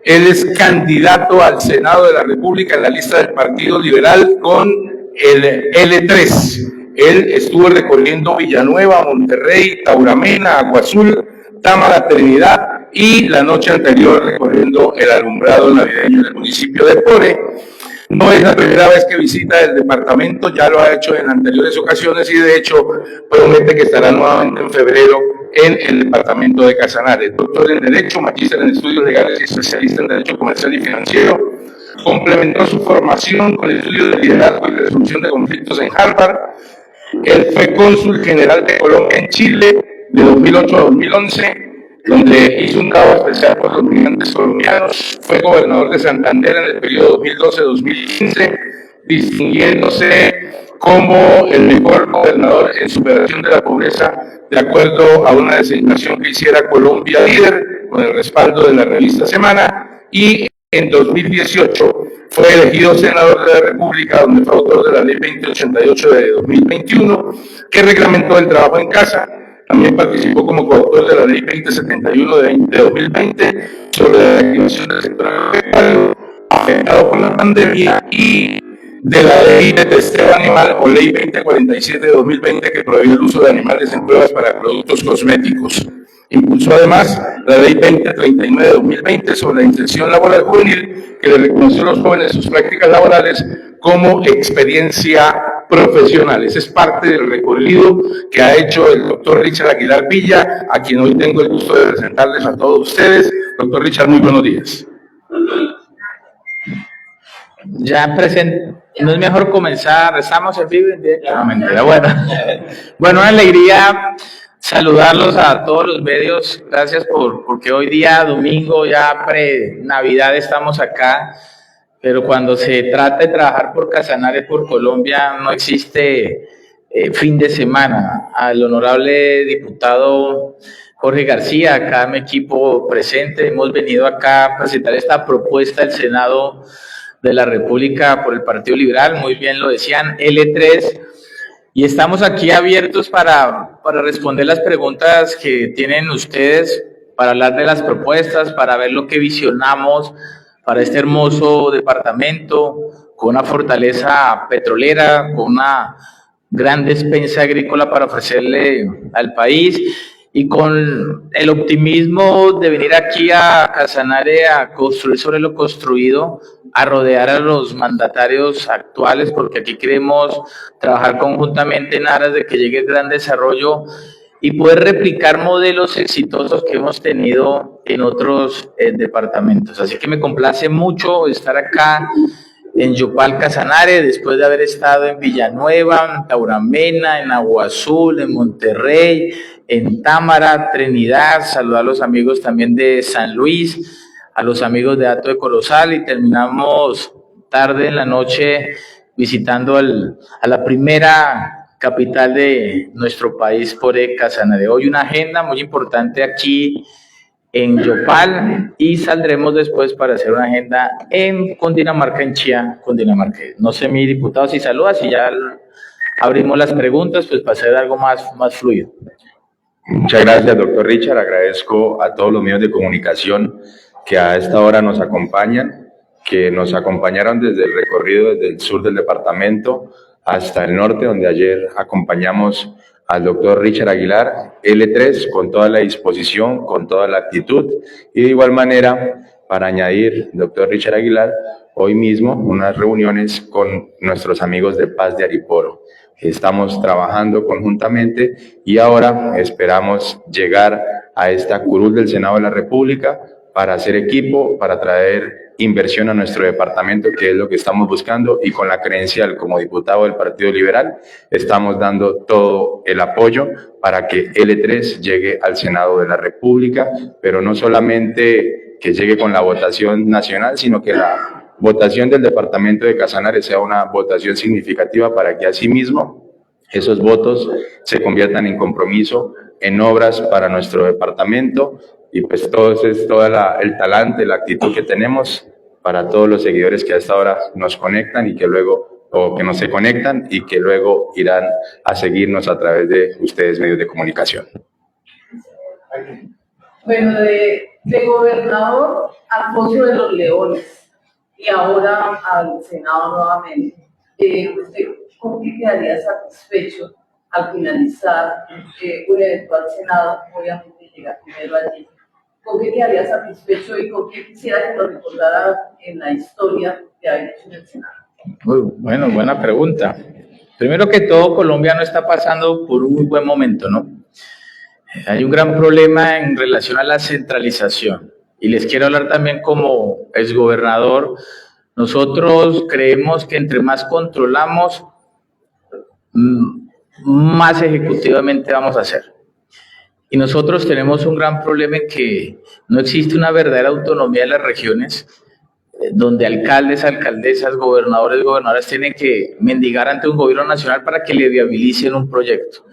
Él es candidato al Senado de la República en la lista del Partido Liberal con el L3. Él estuvo recorriendo Villanueva, Monterrey, Tauramena, Agua Azul, Támara, Trinidad y la noche anterior recorriendo el alumbrado navideño del municipio de Pore. No es la primera vez que visita el departamento, ya lo ha hecho en anteriores ocasiones y de hecho promete que estará nuevamente en febrero en el departamento de Casanare. Doctor en Derecho, magíster en Estudios Legales y especialista en Derecho Comercial y Financiero. Complementó su formación con estudios de liderazgo y resolución de conflictos en Harvard. Él fue cónsul general de Colombia en Chile de 2008 a 2011, donde hizo un trabajo especial por los migrantes colombianos. Fue gobernador de Santander en el periodo 2012-2015, distinguiéndose como el mejor gobernador en superación de la pobreza, de acuerdo a una designación que hiciera Colombia Líder, con el respaldo de la revista Semana, y en 2018 fue elegido senador de la República, donde fue autor de la Ley 2088 de 2021, que reglamentó el trabajo en casa. También participó como coautor de la Ley 2071 de 2020 sobre la activación del sector agropecuario afectado por la pandemia y de la Ley de Testeo Animal o Ley 2047 de 2020 que prohíbe el uso de animales en pruebas para productos cosméticos. Impulsó además la Ley 2039 de 2020 sobre la inserción laboral juvenil, que le reconoció a los jóvenes sus prácticas laborales como experiencia profesional. Ese es parte del recorrido que ha hecho el doctor Richard Aguilar Villa, a quien hoy tengo el gusto de presentarles a todos ustedes. Doctor Richard, muy buenos días. Ya presente. No es mejor comenzar, estamos en vivo. No, mentira, bueno. Bueno, una alegría saludarlos a todos los medios. Gracias porque hoy día, domingo, ya pre-Navidad, estamos acá. Pero cuando se trata de trabajar por Casanare, por Colombia, no existe fin de semana. Al honorable diputado Jorge García, acá mi equipo presente, hemos venido acá a presentar esta propuesta del Senado de la República por el Partido Liberal, muy bien lo decían, L3, y estamos aquí abiertos para responder las preguntas que tienen ustedes, para hablar de las propuestas, para ver lo que visionamos para este hermoso departamento, con una fortaleza petrolera, con una gran despensa agrícola para ofrecerle al país y con el optimismo de venir aquí a Casanare a construir sobre lo construido, a rodear a los mandatarios actuales, porque aquí queremos trabajar conjuntamente en aras de que llegue el gran desarrollo y poder replicar modelos exitosos que hemos tenido en otros departamentos. Así que me complace mucho estar acá en Yopal, Casanare, después de haber estado en Villanueva, en Tauramena, en Agua Azul, en Monterrey, en Támara, Trinidad, saludar a los amigos también de San Luis, a los amigos de Hato de Corozal y terminamos tarde en la noche visitando a la primera capital de nuestro país por Casanare. Hoy una agenda muy importante aquí en Yopal y saldremos después para hacer una agenda en Cundinamarca, en Chía, Cundinamarca. No sé, mi diputado, si saluda, si ya abrimos las preguntas, pues para hacer algo más fluido. Muchas gracias, doctor Richard. Agradezco a todos los medios de comunicación que a esta hora nos acompañan, que nos acompañaron desde el recorrido desde el sur del departamento hasta el norte, donde ayer acompañamos al doctor Richard Aguilar, L3, con toda la disposición, con toda la actitud, y de igual manera, para añadir, doctor Richard Aguilar, hoy mismo unas reuniones con nuestros amigos de Paz de Ariporo. Estamos trabajando conjuntamente y ahora esperamos llegar a esta curul del Senado de la República para hacer equipo, para traer inversión a nuestro departamento, que es lo que estamos buscando, y con la credencial como diputado del Partido Liberal estamos dando todo el apoyo para que L3 llegue al Senado de la República, pero no solamente que llegue con la votación nacional, sino que la votación del departamento de Casanare sea una votación significativa para que asimismo esos votos se conviertan en compromiso, en obras para nuestro departamento. Y pues todo el talante, la actitud que tenemos para todos los seguidores que a esta hora nos conectan y que luego, o que no se conectan y que luego irán a seguirnos a través de ustedes, medios de comunicación. Bueno, de gobernador al Foso de los Leones y ahora al Senado nuevamente. ¿Usted con qué quedaría satisfecho al finalizar un eventual Senado? Obviamente llega primero allí. ¿Con qué quedaría satisfecho y con qué quisiera que lo recordara en la historia de haber hecho en el Senado? Bueno, buena pregunta. Primero que todo, Colombia no está pasando por un muy buen momento, ¿no? Hay un gran problema en relación a la centralización. Y les quiero hablar también como exgobernador. Nosotros creemos que entre más controlamos, más ejecutivamente vamos a hacer. Y nosotros tenemos un gran problema en que no existe una verdadera autonomía de las regiones, donde alcaldes, alcaldesas, gobernadores, gobernadoras tienen que mendigar ante un gobierno nacional para que le viabilicen un proyecto.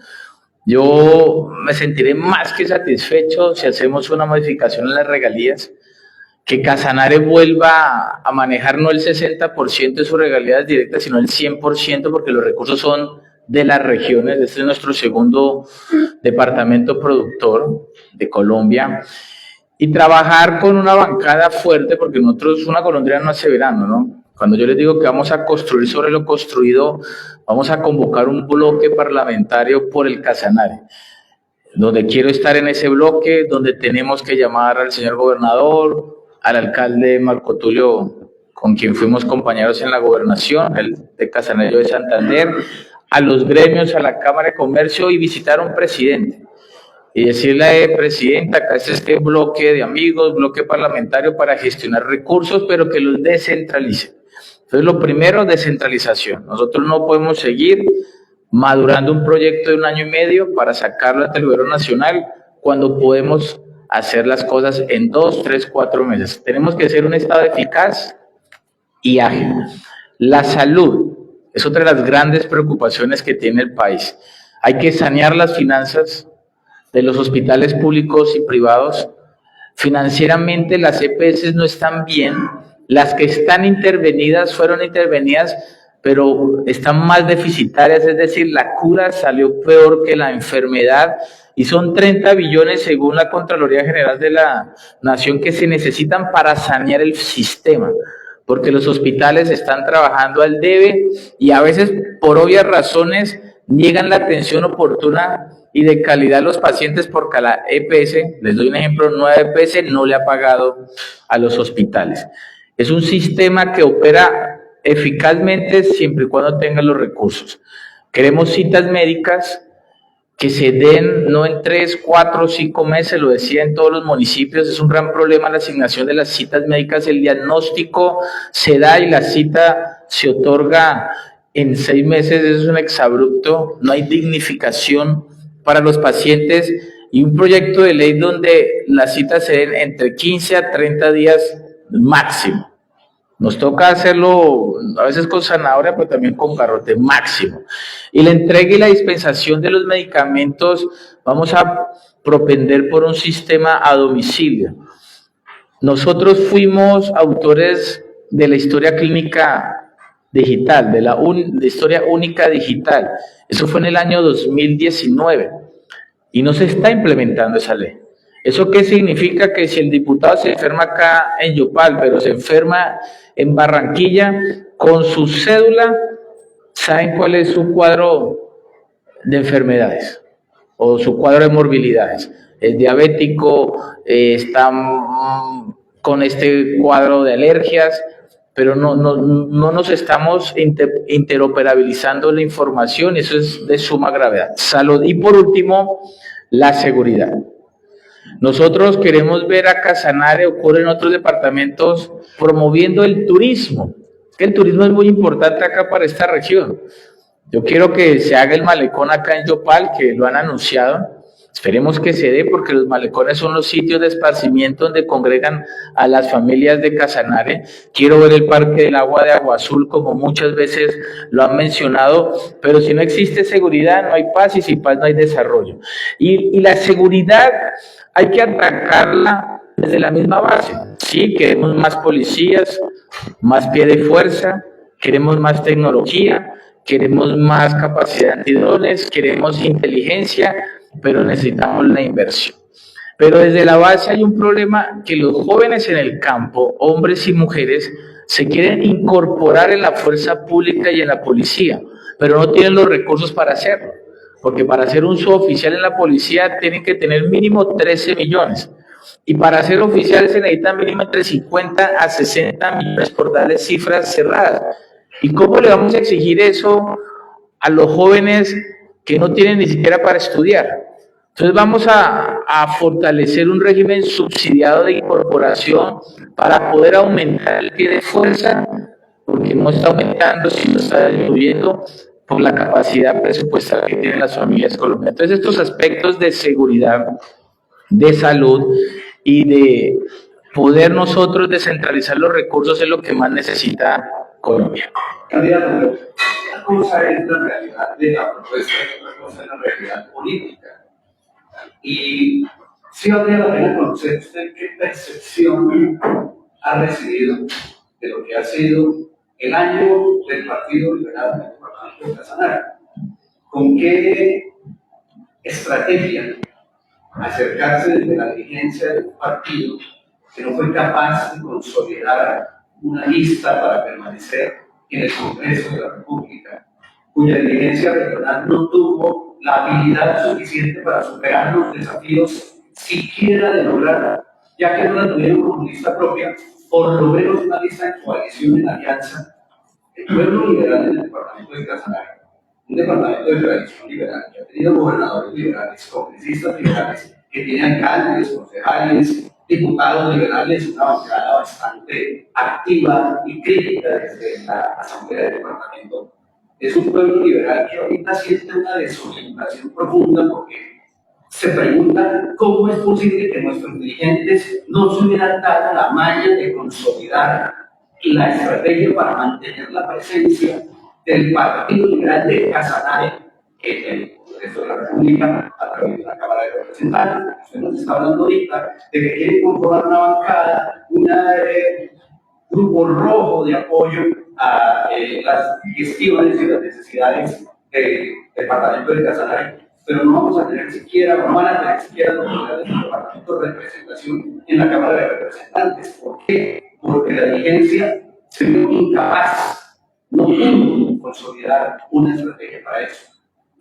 Yo me sentiré más que satisfecho si hacemos una modificación en las regalías, que Casanare vuelva a manejar no el 60% de sus regalías directas, sino el 100%, porque los recursos son de las regiones. Este es nuestro segundo departamento productor de Colombia. Y trabajar con una bancada fuerte, porque nosotros, una golondrina no hace verano, ¿no? Cuando yo les digo que vamos a construir sobre lo construido, vamos a convocar un bloque parlamentario por el Casanare, donde quiero estar en ese bloque, donde tenemos que llamar al señor gobernador, al alcalde Marco Tulio, con quien fuimos compañeros en la gobernación, el de Casanare de Santander, a los gremios, a la Cámara de Comercio y visitar a un presidente. Y decirle, presidenta, acá está este bloque de amigos, bloque parlamentario para gestionar recursos, pero que los descentralice. Entonces, lo primero, descentralización. Nosotros no podemos seguir madurando un proyecto de 1 año y medio para sacarlo ante el gobierno nacional cuando podemos hacer las cosas en 2, 3, 4 meses. Tenemos que ser un Estado eficaz y ágil. La salud es otra de las grandes preocupaciones que tiene el país. Hay que sanear las finanzas de los hospitales públicos y privados. Financieramente las EPS no están bien. Las que están intervenidas fueron intervenidas, pero están más deficitarias, es decir, la cura salió peor que la enfermedad, y son 30 billones según la Contraloría General de la Nación que se necesitan para sanear el sistema, porque los hospitales están trabajando al debe y a veces por obvias razones niegan la atención oportuna y de calidad a los pacientes porque la EPS, les doy un ejemplo, Nueva EPS no le ha pagado a los hospitales. Es un sistema que opera eficazmente siempre y cuando tenga los recursos. Queremos citas médicas que se den no en 3, 4, 5 meses, lo decía en todos los municipios, es un gran problema la asignación de las citas médicas, el diagnóstico se da y la cita se otorga en 6 meses, eso es un exabrupto, no hay dignificación para los pacientes y un proyecto de ley donde las citas se den entre 15 a 30 días máximo. Nos toca hacerlo a veces con zanahoria, pero también con garrote máximo. Y la entrega y la dispensación de los medicamentos, vamos a propender por un sistema a domicilio. Nosotros fuimos autores de la historia clínica digital, de la historia única digital. Eso fue en el año 2019 y no se está implementando esa ley. ¿Eso qué significa? Que si el diputado se enferma acá en Yopal, pero se enferma en Barranquilla, con su cédula, ¿saben cuál es su cuadro de enfermedades o su cuadro de morbilidades? Es diabético, está con este cuadro de alergias, pero no nos estamos interoperabilizando la información, eso es de suma gravedad. Salud. Y por último, la seguridad. Nosotros queremos ver a Casanare, ocurre en otros departamentos, promoviendo el turismo. Que el turismo es muy importante acá para esta región. Yo quiero que se haga el malecón acá en Yopal, que lo han anunciado. Esperemos que se dé, porque los malecones son los sitios de esparcimiento donde congregan a las familias de Casanare. Quiero ver el Parque del Agua de Agua Azul, como muchas veces lo han mencionado, pero si no existe seguridad, no hay paz, y sin paz no hay desarrollo. Y la seguridad hay que atacarla desde la misma base. Sí, queremos más policías, más pie de fuerza, queremos más tecnología, queremos más capacidad de antidrones, queremos inteligencia, pero necesitamos la inversión. Pero desde la base hay un problema que los jóvenes en el campo, hombres y mujeres, se quieren incorporar en la fuerza pública y en la policía, pero no tienen los recursos para hacerlo. Porque para ser un suboficial en la policía tienen que tener mínimo 13 millones. Y para ser oficial se necesitan mínimo entre 50 a 60 millones por darles cifras cerradas. ¿Y cómo le vamos a exigir eso a los jóvenes que no tienen ni siquiera para estudiar? Entonces vamos a fortalecer un régimen subsidiado de incorporación para poder aumentar el pie de fuerza, porque no está aumentando, sino está disminuyendo por la capacidad presupuestal que tienen las familias colombianas. Entonces estos aspectos de seguridad, de salud y de poder nosotros descentralizar los recursos es lo que más necesita Colombia. Candidato, una cosa es la realidad de la propuesta y otra cosa es la realidad política. Y sí valdría la pena conocer usted qué percepción ha recibido de lo que ha sido el año del Partido Liberal del Departamento de Casanare. ¿Con qué estrategia acercarse desde la dirigencia del partido que no fue capaz de consolidar una lista para permanecer en el Congreso de la República, cuya dirigencia regional no tuvo la habilidad suficiente para superar los desafíos siquiera de lograr, ya que no la tuvieron como lista propia, por lo menos una lista en coalición en alianza? El pueblo liberal en el departamento de Casanare, un departamento de tradición liberal, que ha tenido gobernadores liberales, congresistas liberales, que tiene alcaldes, concejales, diputados liberales, una bancada bastante activa y crítica desde la Asamblea del Departamento. Es un pueblo liberal que ahorita siente una desorientación profunda porque se pregunta cómo es posible que nuestros dirigentes no se hubieran dado la maña de consolidar la estrategia para mantener la presencia del Partido Liberal de Casanare en el Congreso de la República a través de la Cámara de Representantes. Usted nos está hablando ahorita de que quiere conformar una bancada, un grupo rojo de apoyo a las gestiones y las necesidades del departamento de Casanare, pero no vamos a tener siquiera, no van a tener siquiera los lugares del departamento de representación en la Cámara de Representantes. ¿Por qué? Porque la dirigencia se vio incapaz, no pudo consolidar una estrategia para eso.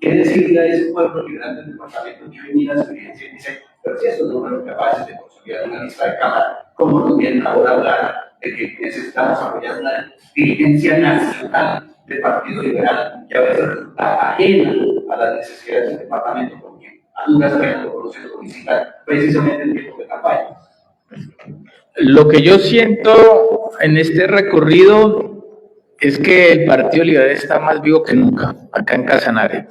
¿Qué decirle a ese pueblo liberal del departamento que hoy mira su dirigencia y dice, pero si estos no fueron capaces de consolidar una lista de Cámara, ¿cómo no vienen ahora a hablar de que necesitamos apoyar una dirigencia nacional del Partido Liberal que a veces resulta ajena a las necesidades del departamento, porque a duras penas lo conocen los municipales precisamente en tiempo de campaña? Lo que yo siento en este recorrido es que el Partido Liberal está más vivo que nunca acá en Casanare.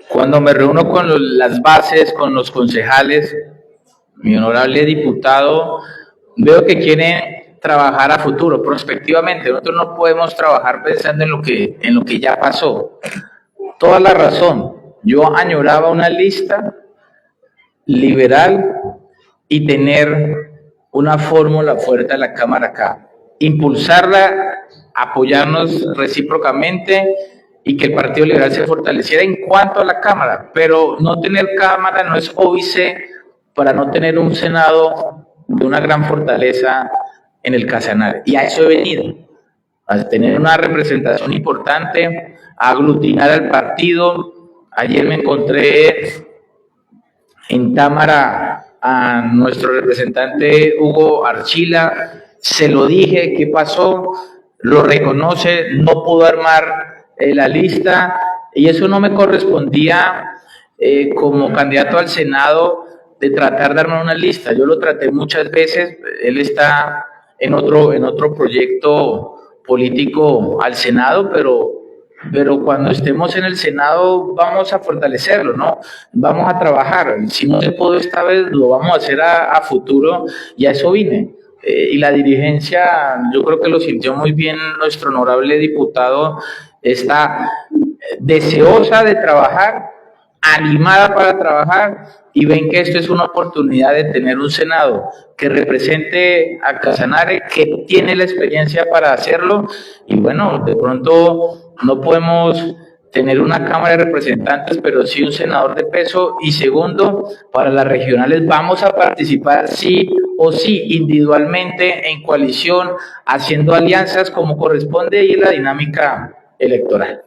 Cuando me reúno con las bases, con los concejales, mi honorable diputado, veo que quiere trabajar a futuro, prospectivamente. Nosotros no podemos trabajar pensando en lo que ya pasó. Toda la razón. Yo añoraba una lista liberal y tener una fórmula fuerte a la Cámara acá. Impulsarla, apoyarnos recíprocamente y que el Partido Liberal se fortaleciera en cuanto a la Cámara, pero no tener Cámara no es óbice para no tener un Senado de una gran fortaleza en el Casanare. Y a eso he venido, a tener una representación importante, a aglutinar al partido. Ayer me encontré en Támara a nuestro representante Hugo Archila, se lo dije, ¿qué pasó? Lo reconoce, no pudo armar la lista y eso no me correspondía como candidato al Senado de tratar de armar una lista. Yo lo traté muchas veces, él está en otro proyecto político al Senado, pero cuando estemos en el Senado vamos a fortalecerlo, ¿no? Vamos a trabajar. Si no se pudo esta vez, lo vamos a hacer a futuro y a eso vine. Y la dirigencia, yo creo que lo sintió muy bien nuestro honorable diputado, está deseosa de trabajar, animada para trabajar y ven que esto es una oportunidad de tener un Senado que represente a Casanare, que tiene la experiencia para hacerlo y bueno, de pronto no podemos tener una Cámara de Representantes, pero sí un senador de peso. Y segundo, para las regionales vamos a participar sí o sí, individualmente, en coalición, haciendo alianzas como corresponde y en la dinámica electoral.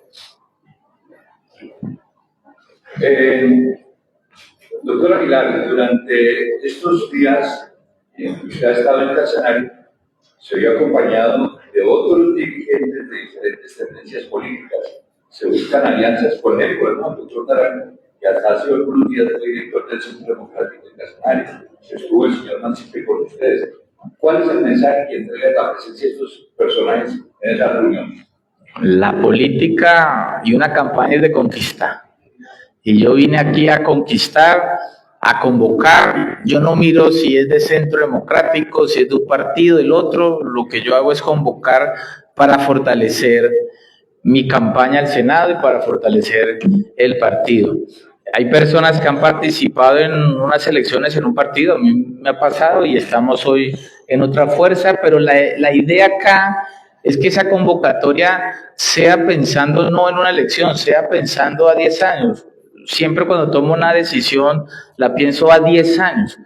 Doctor Aguilar, durante estos días que usted ha estado en Casanare, se vio acompañado de otros dirigentes de diferentes tendencias políticas. Se buscan alianzas con el doctor Naranjo, que hasta hace algunos días fue director del Centro Democrático de Casanare. Estuvo el señor Mancipe con ustedes. ¿Cuál es el mensaje que entrega la presencia de estos personajes en esa reunión? La política y una campaña es de conquista. Y yo vine aquí a conquistar, a convocar. Yo no miro si es de Centro Democrático, si es de un partido, del otro. Lo que yo hago es convocar para fortalecer mi campaña al Senado y para fortalecer el partido. Hay personas que han participado en unas elecciones en un partido, a mí me ha pasado y estamos hoy en otra fuerza, pero la idea acá es que esa convocatoria sea pensando no en una elección, sea pensando a 10 años. Siempre cuando tomo una decisión la pienso a 10 años,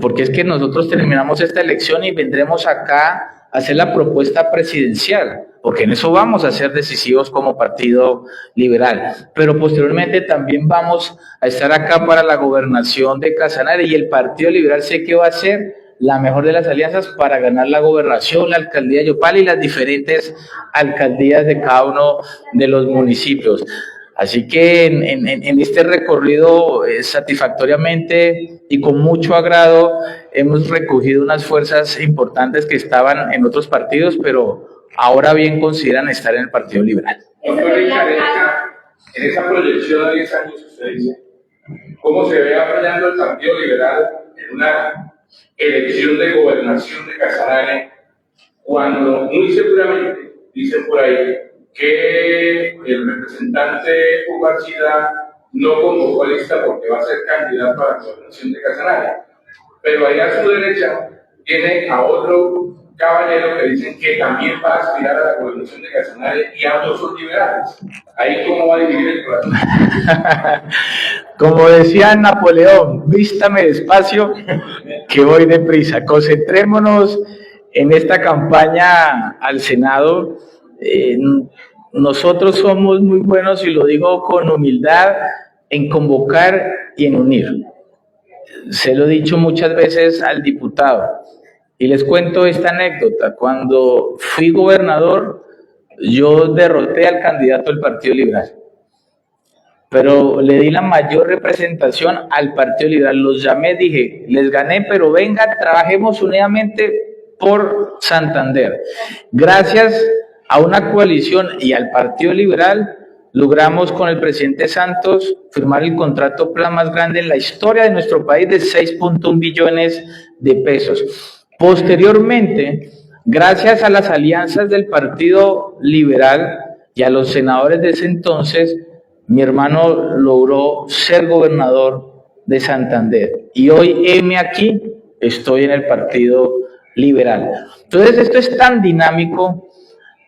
porque es que nosotros terminamos esta elección y vendremos acá a hacer la propuesta presidencial, porque en eso vamos a ser decisivos como Partido Liberal, pero posteriormente también vamos a estar acá para la gobernación de Casanare y el Partido Liberal sé que va a ser la mejor de las alianzas para ganar la gobernación, la alcaldía de Yopal y las diferentes alcaldías de cada uno de los municipios. Así que en este recorrido satisfactoriamente y con mucho agrado hemos recogido unas fuerzas importantes que estaban en otros partidos, pero ahora bien consideran estar en el Partido Liberal. Doctor Richard, en esa proyección a 10 años que usted dice, ¿cómo se ve apoyando el Partido Liberal en una elección de gobernación de Casanare cuando muy seguramente, dicen por ahí, que el representante Hugo Archila no convocó a lista porque va a ser candidato a la gobernación de Casanare? Pero ahí a su derecha tiene a otro caballero que dicen que también va a aspirar a la gobernación de Casanare y ambos son liberales. ¿Ahí cómo va a dividir el corazón? Como decía Napoleón, vístame despacio que voy deprisa. Concentrémonos en esta campaña al Senado. Nosotros somos muy buenos, y lo digo con humildad, en convocar y en unir. Se lo he dicho muchas veces al diputado y les cuento esta anécdota. Cuando fui gobernador, yo derroté al candidato del Partido Liberal, pero le di la mayor representación al Partido Liberal. Los llamé, dije, les gané, pero vengan, trabajemos unidamente por Santander. Gracias a una coalición y al Partido Liberal, logramos con el presidente Santos firmar el contrato plan más grande en la historia de nuestro país de 6.1 billones de pesos. Posteriormente, gracias a las alianzas del Partido Liberal y a los senadores de ese entonces, mi hermano logró ser gobernador de Santander. Y hoy, heme aquí, estoy en el Partido Liberal. Entonces, esto es tan dinámico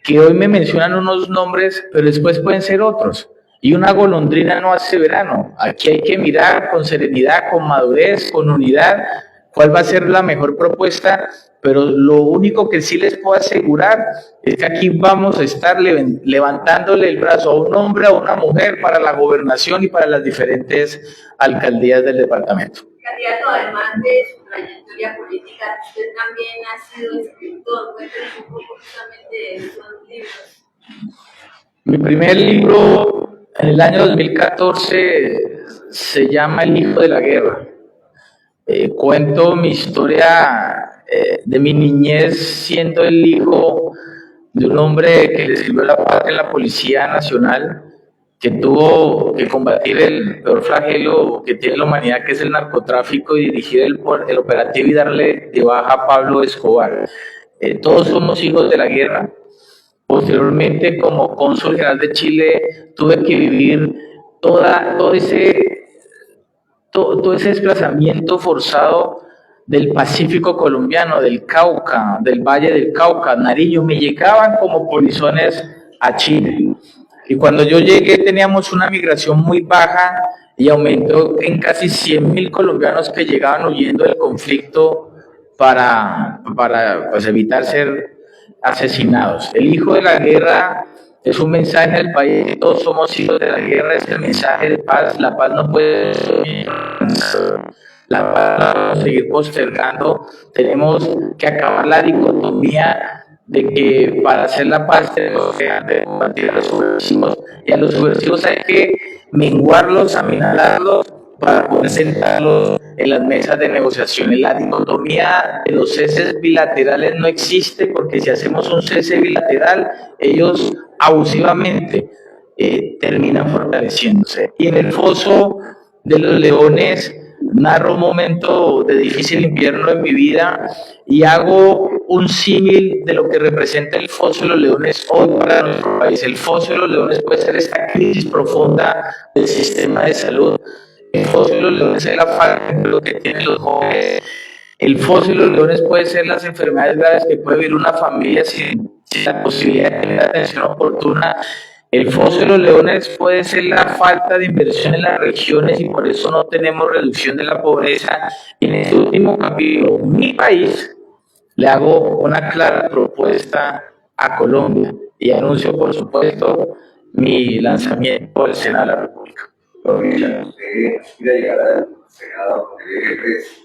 que hoy me mencionan unos nombres, pero después pueden ser otros. Y una golondrina no hace verano. Aquí hay que mirar con serenidad, con madurez, con unidad, cuál va a ser la mejor propuesta, pero lo único que sí les puedo asegurar es que aquí vamos a estar levantándole el brazo a un hombre, a una mujer para la gobernación y para las diferentes alcaldías del departamento. Candidato, además de su trayectoria política, usted también ha sido escritor. Cuéntenos un poco justamente de esos libros. Mi primer libro en el año 2014 se llama El hijo de la guerra. Cuento mi historia de mi niñez siendo el hijo de un hombre que le sirvió la patria en la Policía Nacional, que tuvo que combatir el peor flagelo que tiene la humanidad, que es el narcotráfico, y dirigir el operativo y darle de baja a Pablo Escobar. Todos somos hijos de la guerra. Posteriormente, como cónsul general de Chile, tuve que vivir todo ese desplazamiento forzado del Pacífico colombiano, del Cauca, del Valle del Cauca, Nariño. Me llegaban como polizones a Chile. Y cuando yo llegué teníamos una migración muy baja y aumentó en casi 100.000 colombianos que llegaban huyendo del conflicto para pues, evitar ser asesinados. El hijo de la guerra es un mensaje al país, todos somos hijos de la guerra, es el mensaje de paz, la paz no puede la paz no podemos seguir postergando, tenemos que acabar la dicotomía de que para hacer la paz tenemos que combatir a los subversivos, y a los subversivos hay que menguarlos, amenazarlos para poder sentarlos en las mesas de negociaciones. La dicotomía de los ceses bilaterales no existe, porque si hacemos un cese bilateral, ellos abusivamente terminan fortaleciéndose. Y en el foso de los leones narro un momento de difícil invierno en mi vida y hago un símil de lo que representa el foso de los leones hoy para nuestro país. El foso de los leones puede ser esta crisis profunda del sistema de salud. El foso de los leones es la falta de lo que tienen los jóvenes. El foso de los leones puede ser las enfermedades graves que puede vivir una familia sin la posibilidad de tener atención oportuna. El foso de los leones puede ser la falta de inversión en las regiones y por eso no tenemos reducción de la pobreza. Y en este último capítulo, mi país, le hago una clara propuesta a Colombia y anuncio, por supuesto, mi lanzamiento al Senado de la República. Usted aspira a llegar al Senado con el eje 3.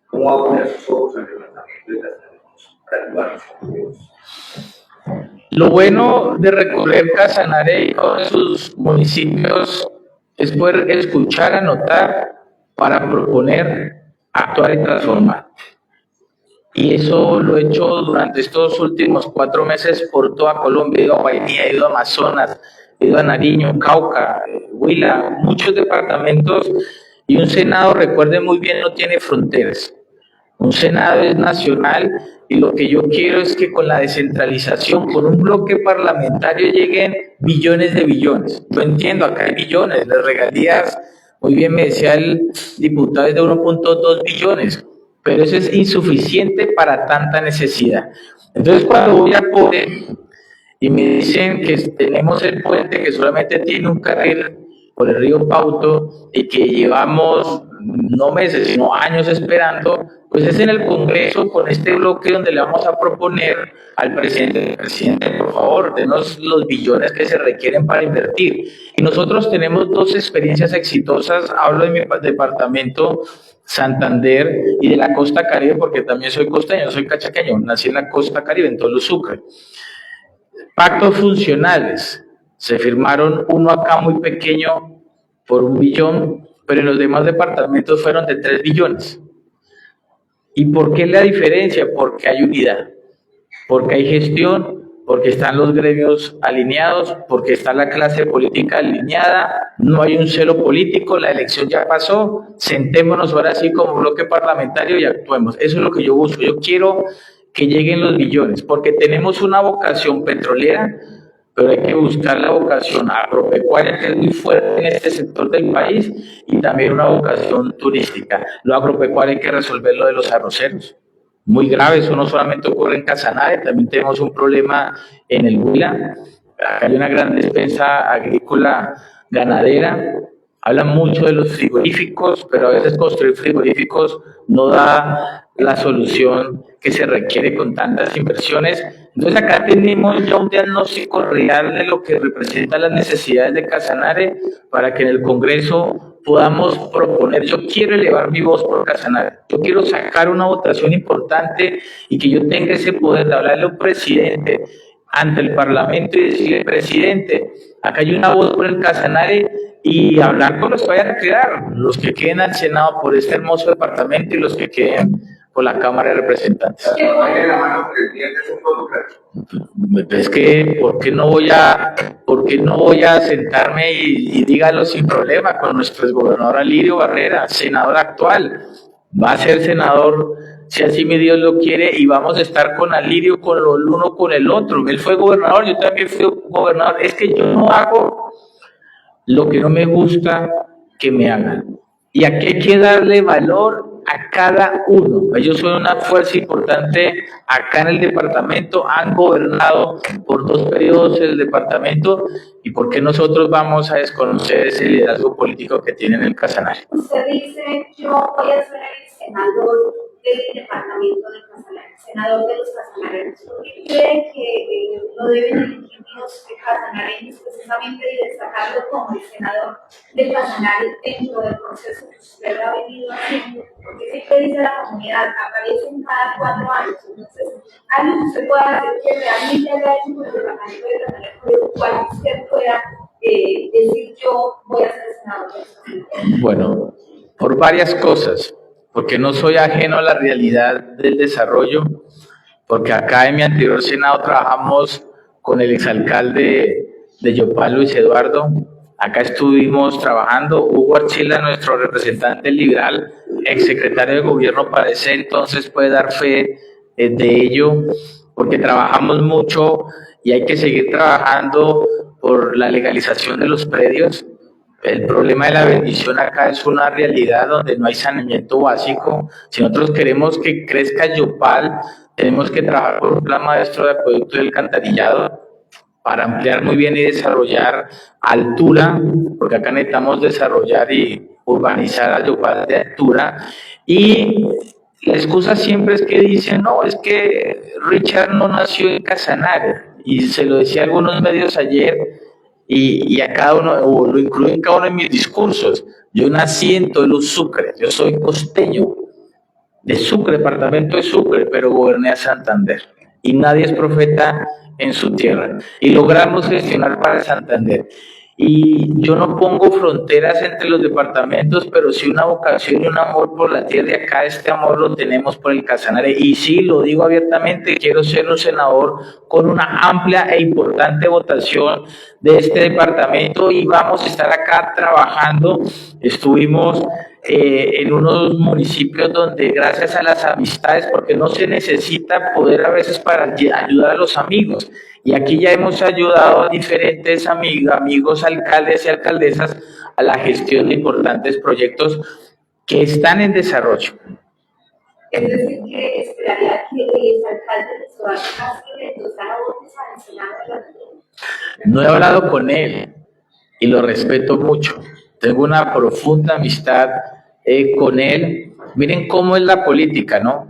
¿Cómo va a poner sus ojos en el lanzamiento de las tareas para ayudarnos? Lo bueno de recorrer Casanare y todos sus municipios es poder escuchar, anotar, para proponer, actuar y transformar. Y eso lo he hecho durante estos últimos 4 meses por toda Colombia. He ido a Guainía, he ido a Amazonas, he ido a Nariño, Cauca, Huila, muchos departamentos. Y un Senado, recuerden muy bien, no tiene fronteras. Un Senado es nacional y lo que yo quiero es que con la descentralización, con un bloque parlamentario lleguen billones de billones. Yo entiendo, acá hay billones, las regalías, muy bien me decía el diputado, es de 1.2 billones, pero eso es insuficiente para tanta necesidad. Entonces cuando voy a poder y me dicen que tenemos el puente que solamente tiene un carril por el río Pauto y que llevamos no meses, sino años esperando, pues es en el Congreso con este bloque donde le vamos a proponer al presidente, por favor, denos los billones que se requieren para invertir. Y nosotros tenemos 2 experiencias exitosas, hablo de mi departamento Santander y de la costa Caribe, porque también soy costeño, soy cachaqueño, nací en la costa Caribe, en Tolú, Sucre. Pactos funcionales, se firmaron uno acá muy pequeño por 1 billón, pero en los demás departamentos fueron de 3 billones. ¿Y por qué la diferencia? Porque hay unidad, porque hay gestión, porque están los gremios alineados, porque está la clase política alineada, no hay un celo político, la elección ya pasó, sentémonos ahora sí como bloque parlamentario y actuemos. Eso es lo que yo busco. Yo quiero que lleguen los billones, porque tenemos una vocación petrolera, pero hay que buscar la vocación agropecuaria, que es muy fuerte en este sector del país, y también una vocación turística. Lo agropecuario hay que resolverlo de los arroceros. Muy grave, eso no solamente ocurre en Casanare, también tenemos un problema en el Huila. Acá hay una gran despensa agrícola ganadera. Hablan mucho de los frigoríficos, pero a veces construir frigoríficos no da la solución que se requiere con tantas inversiones. Entonces acá tenemos ya un diagnóstico real de lo que representan las necesidades de Casanare para que en el Congreso podamos proponer. Yo quiero elevar mi voz por Casanare, yo quiero sacar una votación importante y que yo tenga ese poder de hablarle a un presidente ante el Parlamento y decirle: presidente, acá hay una voz por el Casanare, y hablar con los que vayan a quedar, los que queden al Senado por este hermoso departamento y los que queden por la Cámara de Representantes. Es que, ¿por qué no voy a sentarme y dígalo sin problema con nuestro exgobernador Alirio Barrera, senador actual? Va a ser senador, si así mi Dios lo quiere, y vamos a estar con Alirio, con el uno, con el otro. Él fue gobernador, yo también fui gobernador. Es que yo no hago lo que no me gusta que me hagan. Y aquí hay que darle valor a cada uno. Ellos son una fuerza importante acá en el departamento, han gobernado por 2 periodos el departamento, y por qué nosotros vamos a desconocer ese liderazgo político que tienen en el Casanare. Usted dice, yo voy a ser el senador del departamento de Casanare, senador de los casanareños. ¿Por qué cree que lo deben elegir los casanareños precisamente y destacarlo como el senador de Casanare dentro del proceso que usted ha venido haciendo? Porque siempre dice la comunidad, aparecen cada 4 años. Entonces, algo que usted pueda hacer que realmente haya hecho con el departamento de Casanare, por el cual usted pueda decir, yo voy a ser senador de Casanare. Bueno, por varias cosas, porque no soy ajeno a la realidad del desarrollo, porque acá en mi anterior senado trabajamos con el exalcalde de Yopal, Luis Eduardo. Acá estuvimos trabajando, Hugo Archila, nuestro representante liberal, exsecretario de gobierno para ese entonces, puede dar fe de ello, porque trabajamos mucho y hay que seguir trabajando por la legalización de los predios. El problema de la bendición acá es una realidad donde no hay saneamiento básico. Si nosotros queremos que crezca Yopal, tenemos que trabajar por un plan maestro de acueducto y alcantarillado para ampliar muy bien y desarrollar altura, porque acá necesitamos desarrollar y urbanizar a Yopal de altura. Y la excusa siempre es que dicen, no, es que Richard no nació en Casanare, y se lo decía a algunos medios ayer, y a cada uno, o lo incluyo en cada uno de mis discursos. Yo nací en Tolú, Sucre, yo soy costeño de Sucre, departamento de Sucre, pero goberné a Santander. Y nadie es profeta en su tierra. Y logramos gestionar para Santander. Y yo no pongo fronteras entre los departamentos, pero sí una vocación y un amor por la tierra, y acá este amor lo tenemos por el Casanare. Y sí, lo digo abiertamente, quiero ser un senador con una amplia e importante votación de este departamento, y vamos a estar acá trabajando. Estuvimos en unos municipios donde, gracias a las amistades, porque no se necesita poder a veces para ayudar a los amigos, y aquí ya hemos ayudado a diferentes amigos, alcaldes y alcaldesas a la gestión de importantes proyectos que están en desarrollo. Es decir, que esperaría que el alcalde de Soacha Castro le endosara votos al Senado de la República. No he hablado con él y lo respeto mucho. Tengo una profunda amistad con él. Miren cómo es la política, ¿no?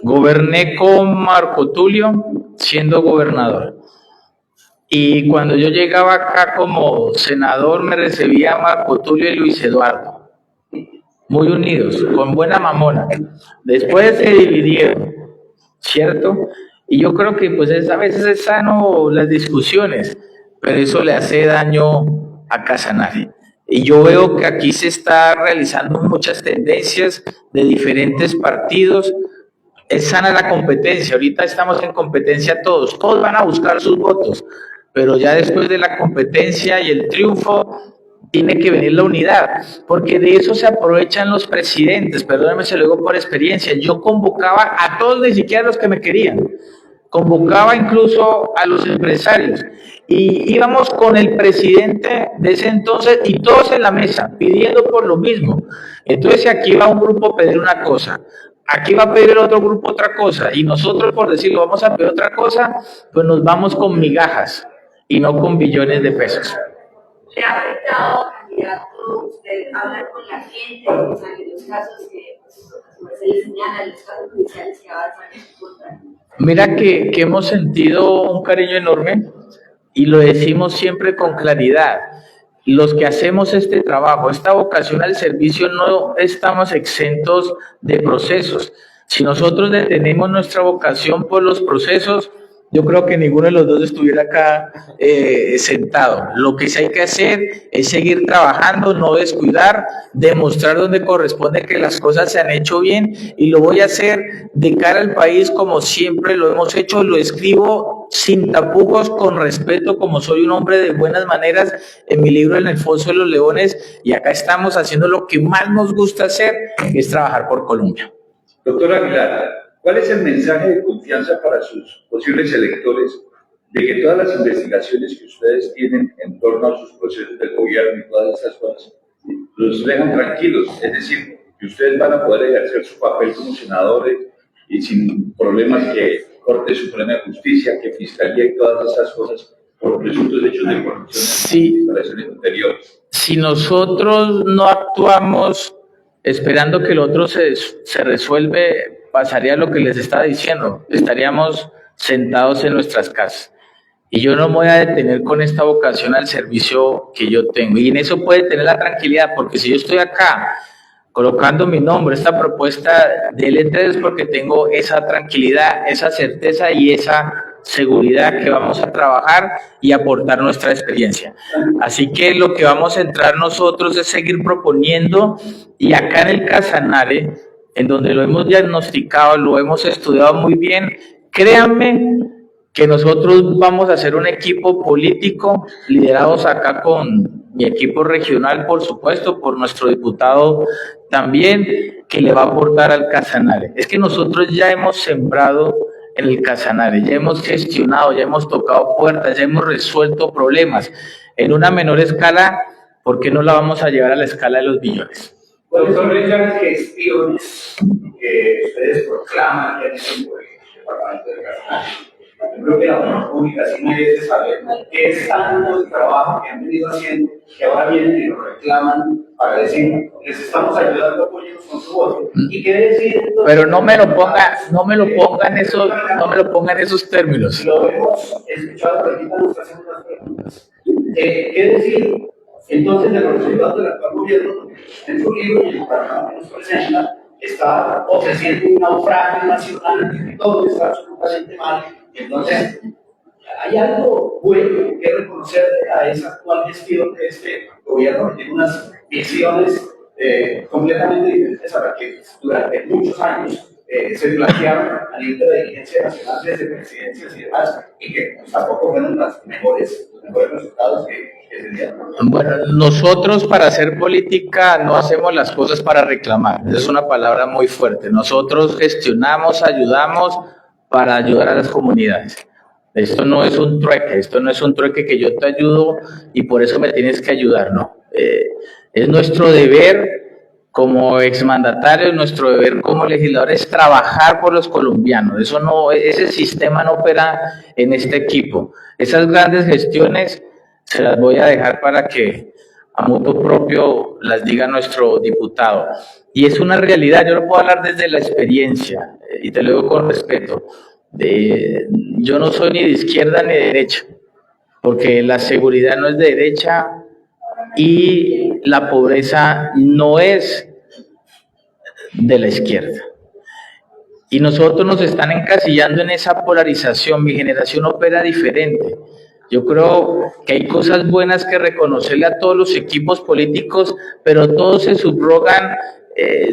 Goberné con Marco Tulio siendo gobernador. Y cuando yo llegaba acá como senador, me recibía Marco Tulio y Luis Eduardo. Muy unidos, con buena mamona. Después se dividieron, ¿cierto? Y yo creo que pues a veces es sano las discusiones, pero eso le hace daño a Casanare. Y yo veo que aquí se está realizando muchas tendencias de diferentes partidos. Es sana la competencia, ahorita estamos en competencia todos van a buscar sus votos, pero ya después de la competencia y el triunfo, tiene que venir la unidad, porque de eso se aprovechan los presidentes. Perdónenme, se lo digo por experiencia. Yo convocaba a todos, ni siquiera a los que me querían, convocaba incluso a los empresarios, y íbamos con el presidente de ese entonces y todos en la mesa pidiendo por lo mismo. Entonces, si aquí va un grupo a pedir una cosa, aquí va a pedir el otro grupo otra cosa, y nosotros, por decirlo, vamos a pedir otra cosa, pues nos vamos con migajas y no con billones de pesos. ¿Le ha afectado, candidato, usted hablar con la gente, o sea, en los casos que se le señalan, los casos judiciales que avanzan en su contra? Mira que hemos sentido un cariño enorme, y lo decimos siempre con claridad. Los que hacemos este trabajo, esta vocación al servicio, no estamos exentos de procesos. Si nosotros detenemos nuestra vocación por los procesos, yo creo que ninguno de los dos estuviera acá sentado. Lo que sí hay que hacer es seguir trabajando, no descuidar, demostrar donde corresponde que las cosas se han hecho bien, y lo voy a hacer de cara al país como siempre lo hemos hecho. Lo escribo sin tapujos, con respeto, como soy un hombre de buenas maneras, en mi libro En el Foso de los Leones, y acá estamos haciendo lo que más nos gusta hacer, que es trabajar por Colombia. Doctor Aguilar, ¿cuál es el mensaje de confianza para sus posibles electores de que todas las investigaciones que ustedes tienen en torno a sus procesos de gobierno y todas estas cosas los dejan tranquilos? Es decir, que ustedes van a poder ejercer su papel como senadores y sin problemas que Corte Suprema de Justicia, que Fiscalía y todas esas cosas por presuntos hechos de corrupción Sí. en las elecciones anteriores. Si nosotros no actuamos esperando que el otro se resuelve, pasaría lo que les estaba diciendo, estaríamos sentados en nuestras casas. Y yo no me voy a detener con esta vocación al servicio que yo tengo. Y en eso puede tener la tranquilidad, porque si yo estoy acá colocando mi nombre, esta propuesta de L3, es porque tengo esa tranquilidad, esa certeza y esa seguridad que vamos a trabajar y aportar nuestra experiencia. Así que lo que vamos a entrar nosotros es seguir proponiendo, y acá en el Casanare, en donde lo hemos diagnosticado, lo hemos estudiado muy bien, créanme que nosotros vamos a hacer un equipo político liderados acá con mi equipo regional, por supuesto, por nuestro diputado también, que le va a aportar al Casanare. Es que nosotros ya hemos sembrado en el Casanare, ya hemos gestionado, ya hemos tocado puertas, ya hemos resuelto problemas. En una menor escala, ¿por qué no la vamos a llevar a la escala de los billones? ¿Cuáles son las gestiones que ustedes proclaman que han hecho en el Departamento de Casanare? Yo creo que la opinión pública sí merece saber qué es tanto el trabajo que han venido haciendo, que ahora vienen y lo reclaman para decir, les estamos ayudando, apoyarnos con su voto. ¿Y qué decir? Pero no me lo ponga en esos términos. Lo hemos escuchado, ahorita nos hacen unas preguntas. ¿Qué decir entonces de los resultados del actual gobierno? En su libro y en el programa que nos presenta, está ofreciendo un naufragio nacional, y todo está absolutamente mal. Entonces, hay algo bueno que reconocer a esa actual gestión de este gobierno, que tiene unas visiones completamente diferentes a las que durante muchos años se plantearon a nivel de la dirigencia nacional, desde presidencias y demás, y que tampoco fueron los mejores resultados que se dieron. Bueno, nosotros para hacer política no hacemos las cosas para reclamar, es una palabra muy fuerte. Nosotros gestionamos, ayudamos para ayudar a las comunidades. Esto no es un trueque que yo te ayudo y por eso me tienes que ayudar, ¿no? Es nuestro deber como exmandatario, nuestro deber como legisladores trabajar por los colombianos. Ese sistema no opera en este equipo. Esas grandes gestiones se las voy a dejar para que a modo propio las diga nuestro diputado. Y es una realidad, yo lo puedo hablar desde la experiencia, y te lo digo con respeto. Yo no soy ni de izquierda ni de derecha, porque la seguridad no es de derecha y la pobreza no es de la izquierda. Y nosotros nos están encasillando en esa polarización. Mi generación opera diferente. Yo creo que hay cosas buenas que reconocerle a todos los equipos políticos, pero todos se subrogan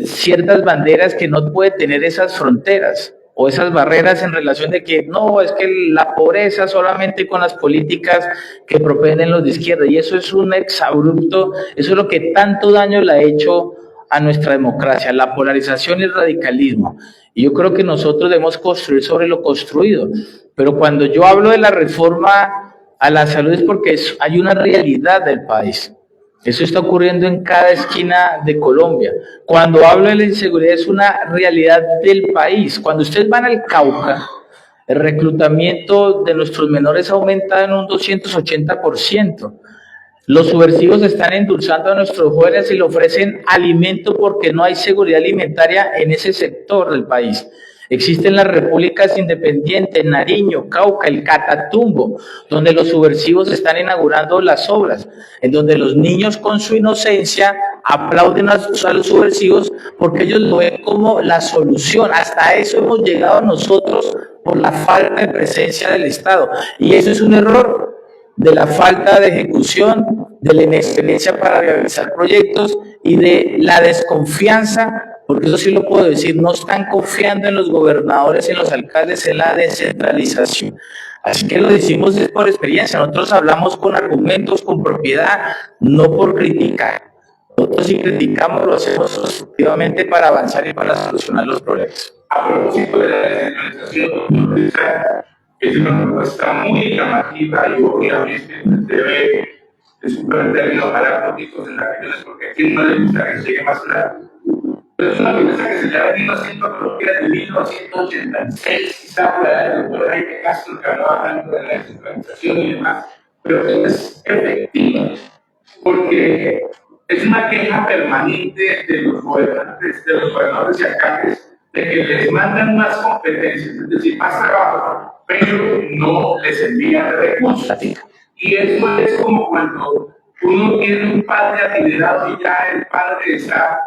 ciertas banderas que no puede tener esas fronteras o esas barreras en relación de que no, es que la pobreza solamente con las políticas que propenden los de izquierda, y eso es un exabrupto, eso es lo que tanto daño le ha hecho a nuestra democracia, la polarización y el radicalismo. Y yo creo que nosotros debemos construir sobre lo construido, pero cuando yo hablo de la reforma a la salud es porque hay una realidad del país. Eso está ocurriendo en cada esquina de Colombia. Cuando hablo de la inseguridad es una realidad del país. Cuando ustedes van al Cauca, el reclutamiento de nuestros menores ha aumentado en un 280%. Los subversivos están endulzando a nuestros jóvenes y le ofrecen alimento porque no hay seguridad alimentaria en ese sector del país. Existen las repúblicas independientes, Nariño, Cauca, el Catatumbo, donde los subversivos están inaugurando las obras, en donde los niños con su inocencia aplauden a los subversivos porque ellos lo ven como la solución. Hasta eso hemos llegado nosotros por la falta de presencia del Estado. Y eso es un error de la falta de ejecución, de la inexperiencia para realizar proyectos y de la desconfianza, porque eso sí lo puedo decir, no están confiando en los gobernadores y en los alcaldes en la descentralización. Así que lo decimos es por experiencia, nosotros hablamos con argumentos, con propiedad, no por criticar. Nosotros si criticamos lo hacemos constructivamente para avanzar y para solucionar los problemas. A propósito de la descentralización, es una propuesta muy llamativa y obviamente debe simplemente términos parácticos en las regiones, porque aquí no le gusta que llegue más claro. Pero es una promesa que se le ha venido haciendo a Colombia desde 1986, quizá por la doctora Jaime Castro, que hablaba hablando de la descentralización y demás, pero es efectiva, porque es una queja permanente de los gobernadores y alcaldes, de que les mandan más competencias, es decir, más trabajo, pero no les envían recursos. Y eso es como cuando uno tiene un padre adinerado y ya el padre está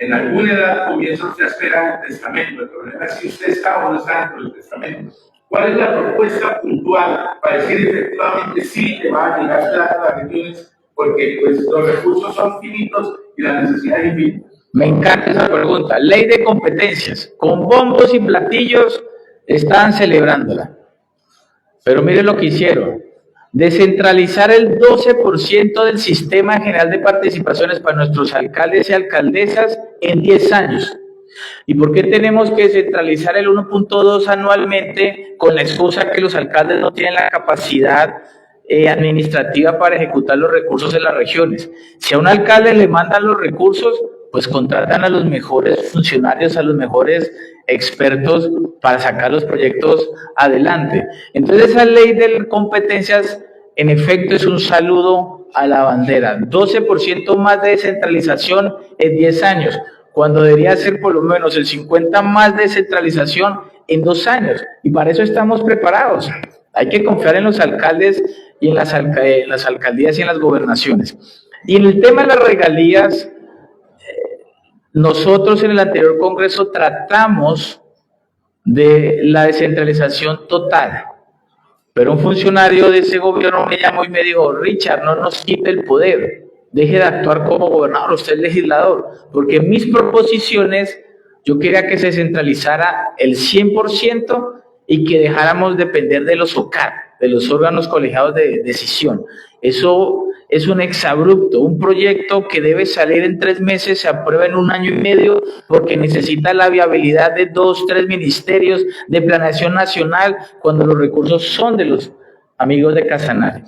en alguna edad, comienza usted a esperar el testamento. El problema es si usted está o no está dentro del testamento. ¿Cuál es la propuesta puntual para decir efectivamente sí te va a llegar plata a las regiones? Porque pues, los recursos son finitos y la necesidad es infinita. Me encanta esa pregunta. Ley de competencias. Con bombos y platillos están celebrándola. Pero mire lo que hicieron. Descentralizar el 12% del sistema general de participaciones para nuestros alcaldes y alcaldesas en 10 años. ¿Y por qué tenemos que descentralizar el 1.2 anualmente con la excusa que los alcaldes no tienen la capacidad administrativa para ejecutar los recursos en las regiones? Si a un alcalde le mandan los recursos, pues contratan a los mejores funcionarios, a los mejores expertos para sacar los proyectos adelante. Entonces esa ley de competencias en efecto es un saludo a la bandera. 12% más de descentralización en 10 años, cuando debería ser por lo menos el 50% más de descentralización en 2 años. Y para eso estamos preparados. Hay que confiar en los alcaldes y en las alcaldías y en las gobernaciones. Y en el tema de las regalías, nosotros en el anterior Congreso tratamos de la descentralización total, pero un funcionario de ese gobierno me llamó y me dijo: Richard, no nos quite el poder, deje de actuar como gobernador, usted es legislador, porque en mis proposiciones yo quería que se descentralizara el 100% y que dejáramos depender de los OCAD, de los órganos colegiados de decisión. Eso es un exabrupto, un proyecto que debe salir en 3 meses, se aprueba en 1 año y medio, porque necesita la viabilidad de 2, 3 ministerios de planeación nacional, cuando los recursos son de los amigos de Casanare.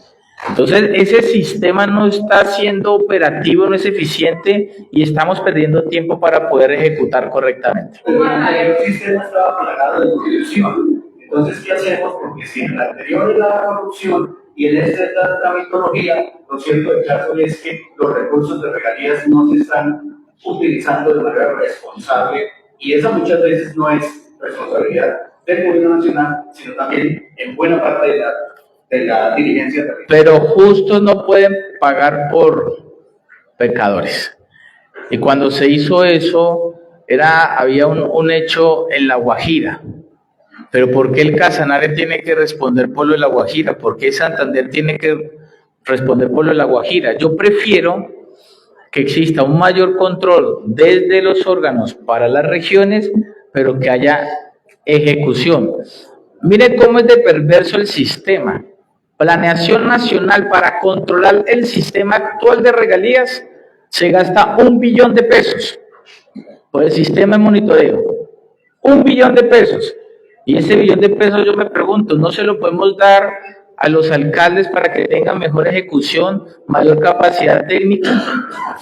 Entonces, ese sistema no está siendo operativo, no es eficiente y estamos perdiendo tiempo para poder ejecutar correctamente. El sistema estaba plagado de corrupción. Entonces, ¿qué hacemos? Porque si en el anterior era la corrupción y en este es la tramitología, lo cierto del caso es que los recursos de regalías no se están utilizando de manera responsable, y esa muchas veces no es responsabilidad del gobierno nacional, sino también en buena parte de la dirigencia territorial. Pero justos no pueden pagar por pecadores. Y cuando se hizo eso, había un hecho en La Guajira. Pero ¿por qué el Casanare tiene que responder por lo de La Guajira? ¿Por qué Santander tiene que responder por lo de La Guajira? Yo prefiero que exista un mayor control desde los órganos para las regiones, pero que haya ejecución. Mire cómo es de perverso el sistema. Planeación nacional para controlar el sistema actual de regalías se gasta 1 billón de pesos por el sistema de monitoreo. 1 billón de pesos. Y ese billón de pesos, yo me pregunto, ¿no se lo podemos dar a los alcaldes para que tengan mejor ejecución, mayor capacidad técnica?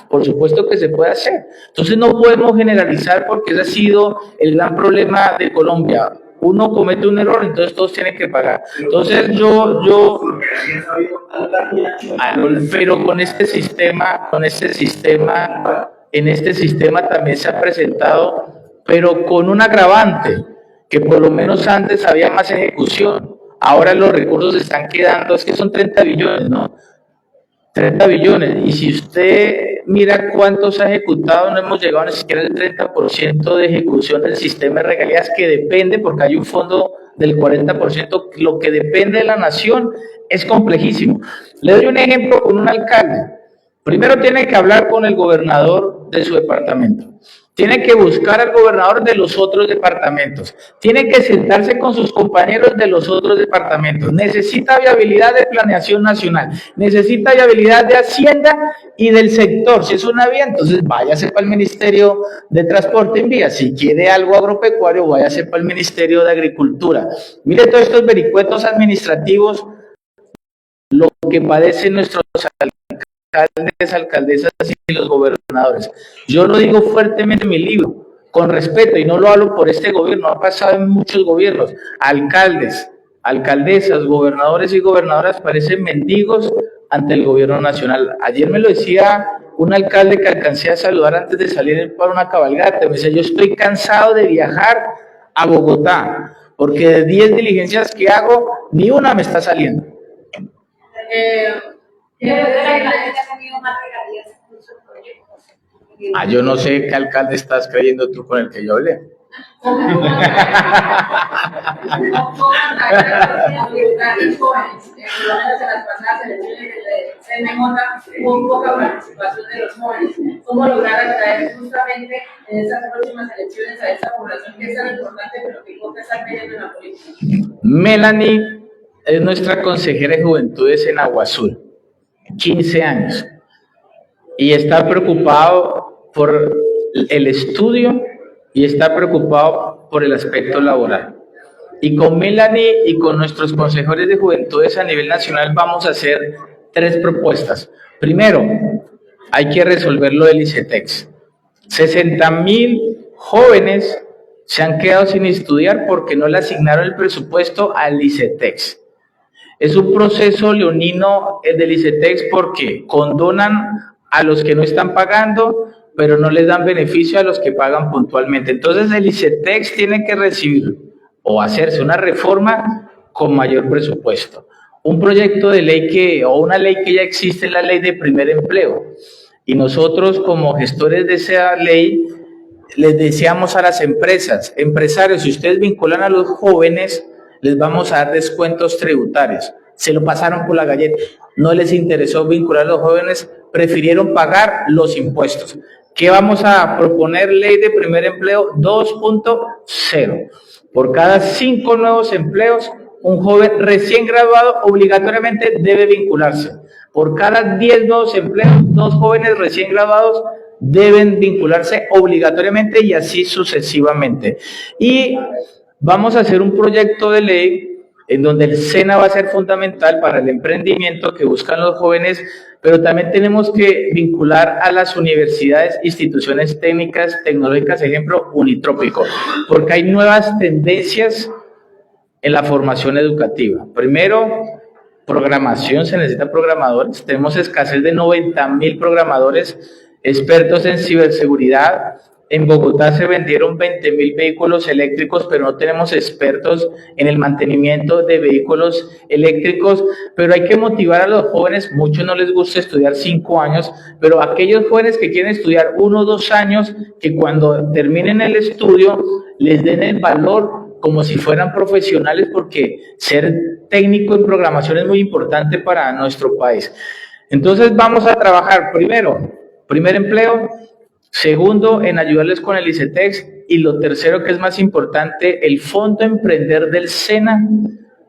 Por supuesto que se puede hacer. Entonces no podemos generalizar, porque ese ha sido el gran problema de Colombia. Uno comete un error, entonces todos tienen que pagar. Entonces pero con este sistema, en este sistema también se ha presentado, pero con un agravante, que por lo menos antes había más ejecución. Ahora los recursos se están quedando, es que son 30 billones, ¿no? 30 billones. Y si usted mira cuántos ha ejecutado, no hemos llegado ni siquiera al 30% de ejecución del sistema de regalías, que depende, porque hay un fondo del 40%, lo que depende de la nación es complejísimo. Le doy un ejemplo con un alcalde. Primero tiene que hablar con el gobernador de su departamento. Tiene que buscar al gobernador de los otros departamentos. Tiene que sentarse con sus compañeros de los otros departamentos. Necesita viabilidad de planeación nacional. Necesita viabilidad de Hacienda y del sector. Si es una vía, entonces váyase para el Ministerio de Transporte en Vías. Si quiere algo agropecuario, váyase para el Ministerio de Agricultura. Mire todos estos vericuetos administrativos, lo que padecen nuestros alcaldes, alcaldesas y los gobernadores. Yo lo digo fuertemente en mi libro. con respeto, y no lo hablo por este gobierno, ha pasado en muchos gobiernos, alcaldes, alcaldesas, gobernadores y gobernadoras parecen mendigos ante el gobierno nacional. Ayer me lo decía un alcalde que alcancé a saludar antes de salir para una cabalgata, me decía, yo estoy cansado de viajar a Bogotá, porque de 10 diligencias que hago, ni una me está saliendo. Yo no sé qué alcalde estás creyendo tú con el que yo hablé. Hubo poca participación de los jóvenes. ¿Cómo lograr atraer justamente en esas próximas elecciones a esa población que es tan importante, pero que poco está creyendo en la política? Melanie es nuestra consejera de Juventudes en Agua Azul, 15 años, y está preocupado por el estudio y está preocupado por el aspecto laboral. Y con Melanie y con nuestros consejeros de Juventudes a nivel nacional vamos a hacer 3 propuestas. Primero, hay que resolver lo del ICETEX. 60,000 jóvenes se han quedado sin estudiar porque no le asignaron el presupuesto al ICETEX. Es un proceso leonino el del ICETEX porque condonan a los que no están pagando, pero no les dan beneficio a los que pagan puntualmente. Entonces el ICETEX tiene que recibir o hacerse una reforma con mayor presupuesto. Un proyecto de ley o una ley que ya existe, la ley de primer empleo. Y nosotros como gestores de esa ley les deseamos a las empresarios, si ustedes vinculan a los jóvenes, les vamos a dar descuentos tributarios. Se lo pasaron por la galleta, no les interesó vincular a los jóvenes, prefirieron pagar los impuestos. ¿Qué vamos a proponer? Ley de primer empleo 2.0. Por cada 5 nuevos empleos, un joven recién graduado obligatoriamente debe vincularse. Por cada 10 nuevos empleos, 2 jóvenes recién graduados deben vincularse obligatoriamente y así sucesivamente. Y vamos a hacer un proyecto de ley en donde el SENA va a ser fundamental para el emprendimiento que buscan los jóvenes, pero también tenemos que vincular a las universidades, instituciones técnicas, tecnológicas, ejemplo, Unitrópico, porque hay nuevas tendencias en la formación educativa. Primero, programación, se necesitan programadores, tenemos escasez de 90,000 programadores, expertos en ciberseguridad. En Bogotá se vendieron 20,000 vehículos eléctricos, pero no tenemos expertos en el mantenimiento de vehículos eléctricos, pero hay que motivar a los jóvenes, muchos no les gusta estudiar 5 años, pero aquellos jóvenes que quieren estudiar 1 o 2 años, que cuando terminen el estudio les den el valor como si fueran profesionales, porque ser técnico en programación es muy importante para nuestro país. Entonces vamos a trabajar primero, primer empleo. Segundo, en ayudarles con el ICETEX. Y lo tercero, que es más importante, el Fondo Emprender del SENA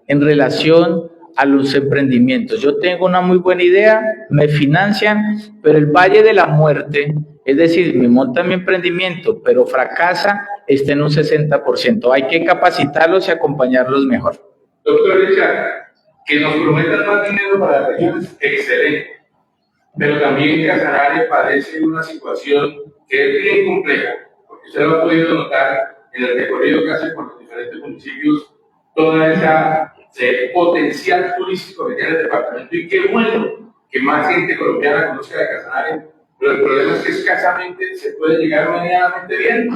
en relación a los emprendimientos. Yo tengo una muy buena idea, me financian, pero el Valle de la Muerte, es decir, me montan mi emprendimiento, pero fracasa, está en un 60%. Hay que capacitarlos y acompañarlos mejor. Doctor Richard, que nos prometan más dinero para las regiones, excelente. Pero también Casanare padece una situación que es bien compleja, porque usted lo ha podido notar en el recorrido que hace por los diferentes municipios, toda esa potencial turístico que tiene el departamento, y qué bueno que más gente colombiana conozca de Casanare, pero el problema es que escasamente se puede llegar medianamente bien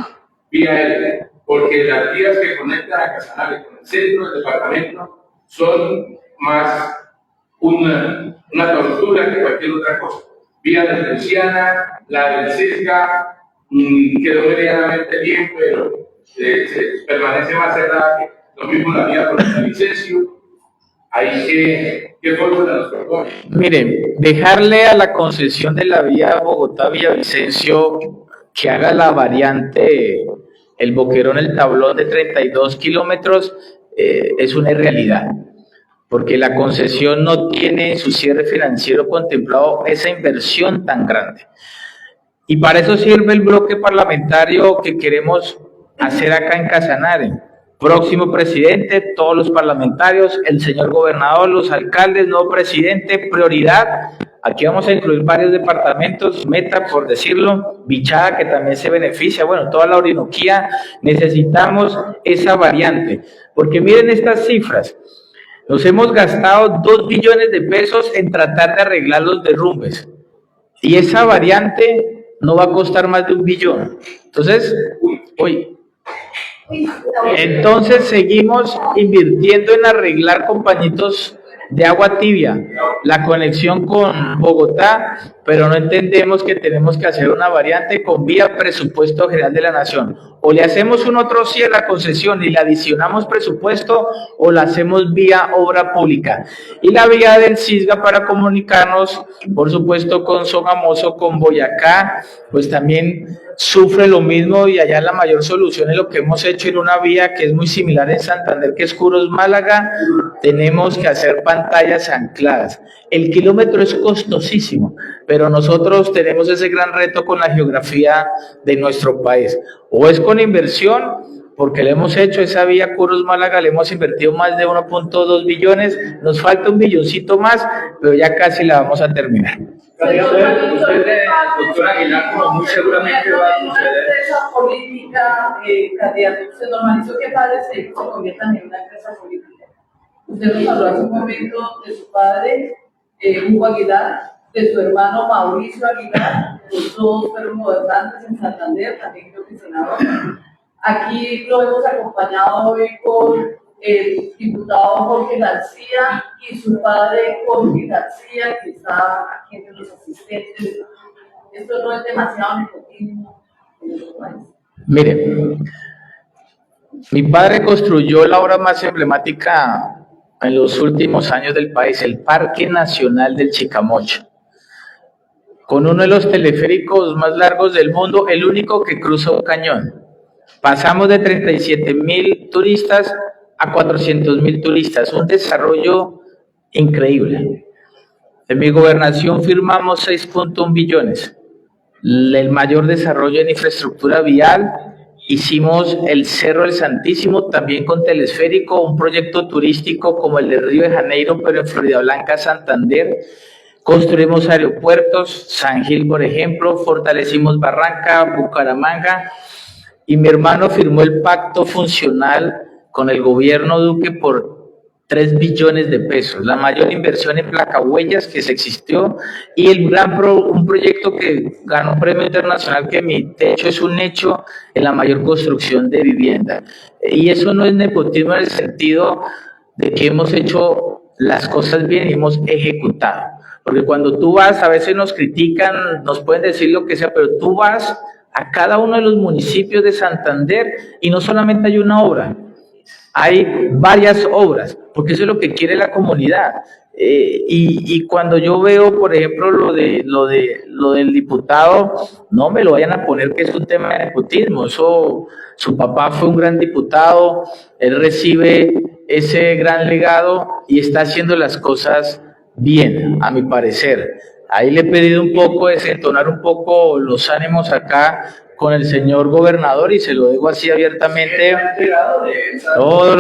vía él, porque las vías que conectan a Casanare con el centro del departamento son más una tortura que cualquier otra cosa. Vía de Luciana, la del Cisga, quedó medianamente bien, pero permanece más cerrada que lo mismo la vía por el Vicencio. Ahí ¿qué fórmula nos propone? Miren, dejarle a la concesión de la vía Bogotá-Villavicencio que haga la variante El Boquerón, el Tablón de 32 kilómetros, es una irrealidad, porque la concesión no tiene en su cierre financiero contemplado esa inversión tan grande. Y para eso sirve el bloque parlamentario que queremos hacer acá en Casanare. Próximo presidente, todos los parlamentarios, el señor gobernador, los alcaldes, nuevo presidente, prioridad Aquí vamos a incluir varios departamentos, Meta, por decirlo, Bichada, que también se beneficia, bueno, toda la Orinoquía, necesitamos esa variante, porque miren estas cifras, nos hemos gastado 2 billones de pesos en tratar de arreglar los derrumbes, y esa variante no va a costar más de 1 billón. Entonces seguimos invirtiendo en arreglar compañitos de agua tibia, la conexión con Bogotá, pero no entendemos que tenemos que hacer una variante con vía presupuesto general de la nación. O le hacemos un otro sí a la concesión y le adicionamos presupuesto, o la hacemos vía obra pública. Y la vía del Cisga para comunicarnos, por supuesto, con Sogamoso, con Boyacá, pues también sufre lo mismo, y allá la mayor solución es lo que hemos hecho en una vía que es muy similar en Santander, que es Curos-Málaga. Tenemos que hacer pantallas ancladas. El kilómetro es costosísimo, pero nosotros tenemos ese gran reto con la geografía de nuestro país. O es con inversión, porque le hemos hecho esa vía Curos-Málaga, le hemos invertido más de 1.2 billones, nos falta 1 billoncito más, pero ya casi la vamos a terminar. Doctor Aguilar, como muy seguramente va a suceder. Esa política, candidato, se normalizó que padres se conviertan en una empresa política. Usted nos habló hace un momento de su padre, Hugo Aguilar, de su hermano Mauricio Aguilar, los dos fueron gobernantes en Santander, también creo que senador. Aquí lo hemos acompañado hoy con el diputado Jorge García y su padre Jorge García, que está aquí entre los asistentes. Esto no es demasiado nepotismo en nuestro país. Mire, mi padre construyó la obra más emblemática en los últimos años del país, el Parque Nacional del Chicamocha, con uno de los teleféricos más largos del mundo, el único que cruza un cañón. Pasamos de 37.000 turistas a 400.000 turistas, un desarrollo increíble. En mi gobernación firmamos 6.1 billones, el mayor desarrollo en infraestructura vial. Hicimos el Cerro del Santísimo, también con telesférico, un proyecto turístico como el de Río de Janeiro, pero en Floridablanca, Santander. Construimos aeropuertos, San Gil, por ejemplo, fortalecimos Barranca, Bucaramanga, y mi hermano firmó el pacto funcional con el gobierno Duque por 3 billones de pesos, la mayor inversión en placahuellas que se existió, y un proyecto que ganó un premio internacional, que Mi Techo es un hecho, en la mayor construcción de vivienda. Y eso no es nepotismo en el sentido de que hemos hecho las cosas bien y hemos ejecutado. Porque cuando tú vas, a veces nos critican, nos pueden decir lo que sea, pero tú vas a cada uno de los municipios de Santander y no solamente hay una obra, hay varias obras, porque eso es lo que quiere la comunidad. Y cuando yo veo, por ejemplo, lo del diputado, no me lo vayan a poner que es un tema de nepotismo. Eso, su papá fue un gran diputado, él recibe ese gran legado y está haciendo las cosas bien, a mi parecer. Ahí le he pedido un poco, desentonar un poco los ánimos acá con el señor gobernador, y se lo digo así abiertamente. Todo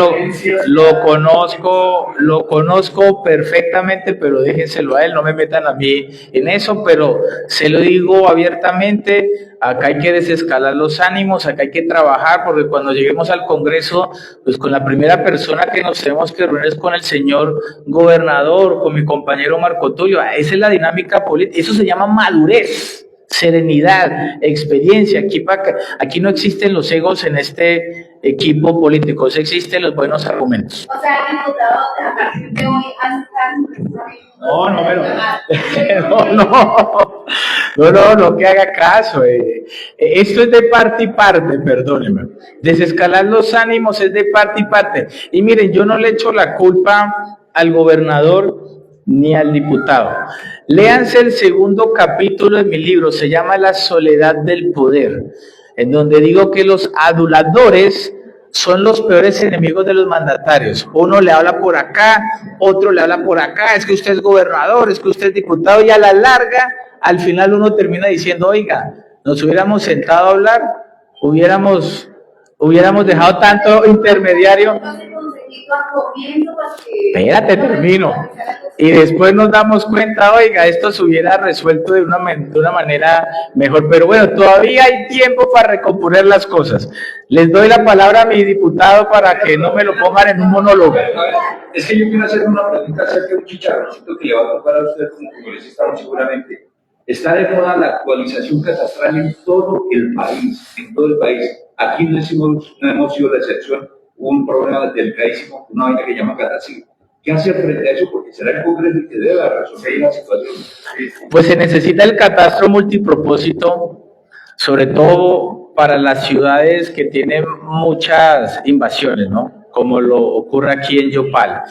lo conozco perfectamente, pero déjenselo a él, no me metan a mí en eso, pero se lo digo abiertamente. Acá hay que desescalar los ánimos, acá hay que trabajar, porque cuando lleguemos al Congreso, pues con la primera persona que nos tenemos que reunir es con el señor gobernador, con mi compañero Marco Tulio. Esa es la dinámica política, eso se llama madurez, serenidad, experiencia. Aquí no existen los egos en este equipo político, existen los buenos argumentos. O sea, diputado, a partir de hoy, No, que haga caso. Esto es de parte y parte, perdónenme. Desescalar los ánimos es de parte y parte. Y miren, yo no le echo la culpa al gobernador ni al diputado. Léanse el segundo capítulo de mi libro, se llama La soledad del poder, en donde digo que los aduladores son los peores enemigos de los mandatarios. Uno le habla por acá, otro le habla por acá, es que usted es gobernador, es que usted es diputado, y a la larga, al final uno termina diciendo, oiga, nos hubiéramos sentado a hablar, hubiéramos dejado tanto intermediario. invito a comiendo porque... Espérate, termino. Y después nos damos cuenta, oiga, esto se hubiera resuelto de una manera mejor. Pero bueno, todavía hay tiempo para recomponer las cosas. Les doy la palabra a mi diputado para que no me lo pongan en un monólogo. Es que yo quiero hacer una pregunta acerca de un chicharroncito que le va a tocar a usted como congresista muy seguramente. Está de moda la actualización catastral en todo el país, en todo el país. Aquí no hemos sido la excepción. Hubo un problema delicadísimo, una vaina que llama catacil. ¿Qué hacer frente a eso? Porque será el Congreso el que debe resolver la situación. Pues se necesita el catastro multipropósito, sobre todo para las ciudades que tienen muchas invasiones, ¿no? Como lo ocurre aquí en Yopal.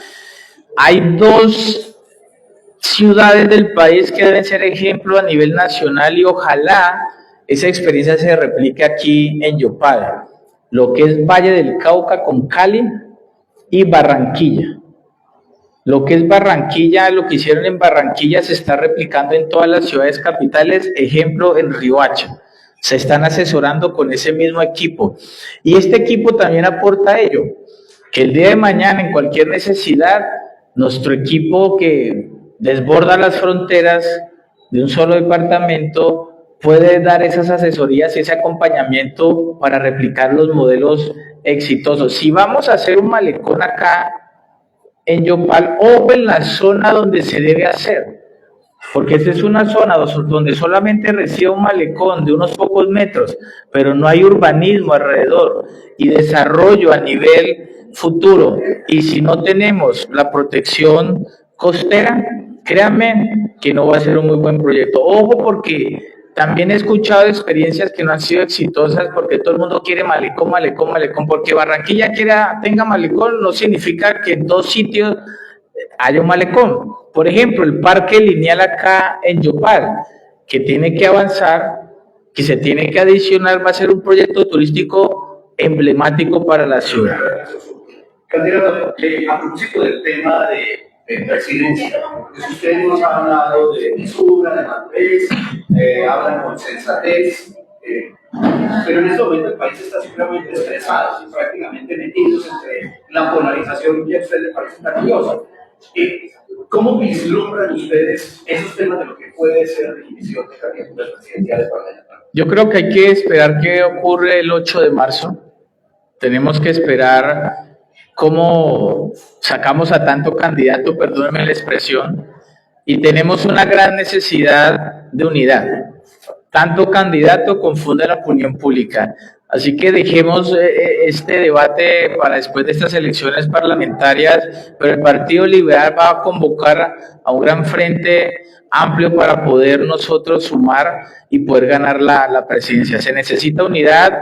Hay 2 ciudades del país que deben ser ejemplo a nivel nacional y ojalá esa experiencia se replique aquí en Yopal, lo que es Valle del Cauca con Cali y Barranquilla. Lo que es Barranquilla, lo que hicieron en Barranquilla se está replicando en todas las ciudades capitales, ejemplo en Riohacha. Se están asesorando con ese mismo equipo. Y este equipo también aporta a ello, que el día de mañana en cualquier necesidad, nuestro equipo que desborda las fronteras de un solo departamento puede dar esas asesorías y ese acompañamiento para replicar los modelos exitosos. Si vamos a hacer un malecón acá en Yopal, o en la zona donde se debe hacer, porque esta es una zona donde solamente recibe un malecón de unos pocos metros, pero no hay urbanismo alrededor y desarrollo a nivel futuro, y si no tenemos la protección costera, créanme que no va a ser un muy buen proyecto. Ojo, porque también he escuchado experiencias que no han sido exitosas porque todo el mundo quiere malecón, porque Barranquilla tenga malecón no significa que en 2 sitios haya un malecón. Por ejemplo, el parque lineal acá en Yopal, que tiene que avanzar, que se tiene que adicionar, va a ser un proyecto turístico emblemático para la ciudad. Candidato, a propósito del tema de presidencia, usted nos ha hablado de mesura, de madurez, hablan con sensatez, pero en este momento el país está simplemente estresado, prácticamente metidos entre la polarización y a usted le parece tan curioso. ¿Cómo vislumbran ustedes esos temas de lo que puede ser definición de candidaturas presidenciales para la llamada? Yo creo que hay que esperar qué ocurre el 8 de marzo. Tenemos que esperar cómo sacamos a tanto candidato, perdónenme la expresión, y tenemos una gran necesidad de unidad. Tanto candidato confunde la opinión pública. Así que dejemos este debate para después de estas elecciones parlamentarias, pero el Partido Liberal va a convocar a un gran frente amplio para poder nosotros sumar y poder ganar la presidencia. Se necesita unidad,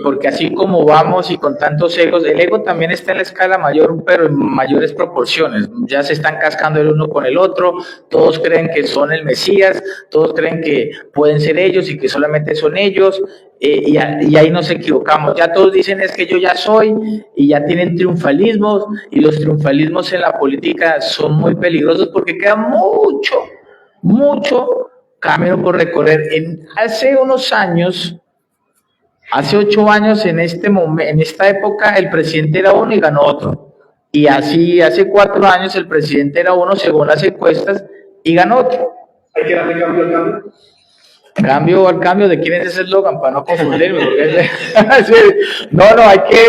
porque así como vamos y con tantos egos, el ego también está en la escala mayor, pero en mayores proporciones. Ya se están cascando el uno con el otro, todos creen que son el Mesías, todos creen que pueden ser ellos y que solamente son ellos, y ahí nos equivocamos. Ya todos dicen es que yo ya soy, y ya tienen triunfalismos, y los triunfalismos en la política son muy peligrosos porque queda mucho camino por recorrer. Hace unos años, hace 8 años, en esta época, el presidente era uno y ganó otro. Y así, hace 4 años, el presidente era uno según las encuestas y ganó otro. ¿Hay que darle cambio al cambio? Cambio al cambio, ¿de quién es ese eslogan? Para no confundirme. No, hay que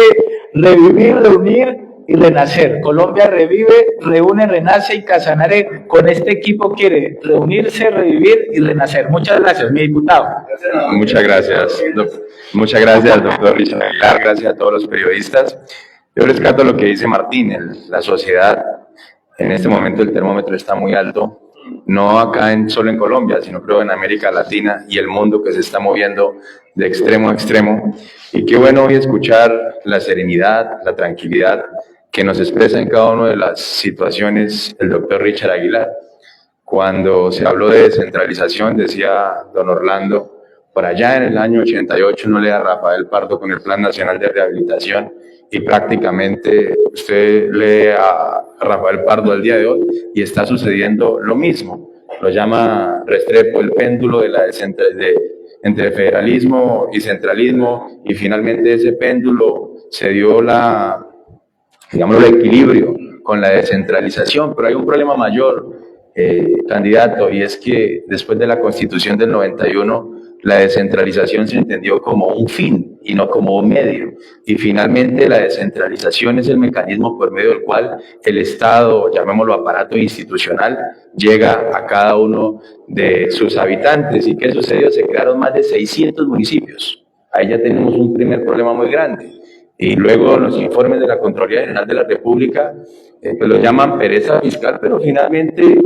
revivir, reunir y renacer. Colombia revive, reúne, renace, y Casanare con este equipo quiere reunirse, revivir y renacer. Muchas gracias, mi diputado. Muchas gracias, doctor Richard Aguilar. Gracias a todos los periodistas. Yo rescato lo que dice Martín. La sociedad, en este momento el termómetro está muy alto, no acá solo en Colombia, sino creo en América Latina y el mundo, que se está moviendo de extremo a extremo. Y qué bueno hoy escuchar la serenidad, la tranquilidad que nos expresa en cada una de las situaciones el doctor Richard Aguilar. Cuando se habló de descentralización, decía don Orlando, por allá en el año 88 no lea Rafael Pardo con el Plan Nacional de Rehabilitación, y prácticamente usted lee a Rafael Pardo al día de hoy y está sucediendo lo mismo. Lo llama Restrepo el péndulo entre federalismo y centralismo, y finalmente ese péndulo se dio la digámoslo, el equilibrio con la descentralización, pero hay un problema mayor, candidato, y es que después de la Constitución del 91, la descentralización se entendió como un fin y no como un medio. Y finalmente la descentralización es el mecanismo por medio del cual el Estado, llamémoslo aparato institucional, llega a cada uno de sus habitantes. ¿Y qué sucedió? Se crearon más de 600 municipios. Ahí ya tenemos un primer problema muy grande. Y luego los informes de la Contraloría General de la República, pues lo llaman pereza fiscal, pero finalmente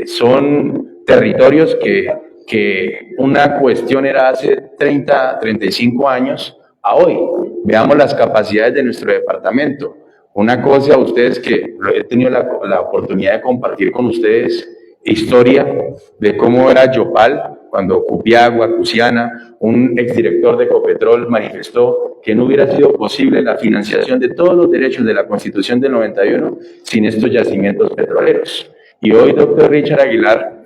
son territorios que una cuestión era hace 30, 35 años a hoy. Veamos las capacidades de nuestro departamento. Una cosa, ustedes que he tenido la oportunidad de compartir con ustedes, historia de cómo era Yopal, cuando Cupiagua, Cusiana, un exdirector de Ecopetrol manifestó que no hubiera sido posible la financiación de todos los derechos de la Constitución del 91 sin estos yacimientos petroleros. Y hoy, doctor Richard Aguilar,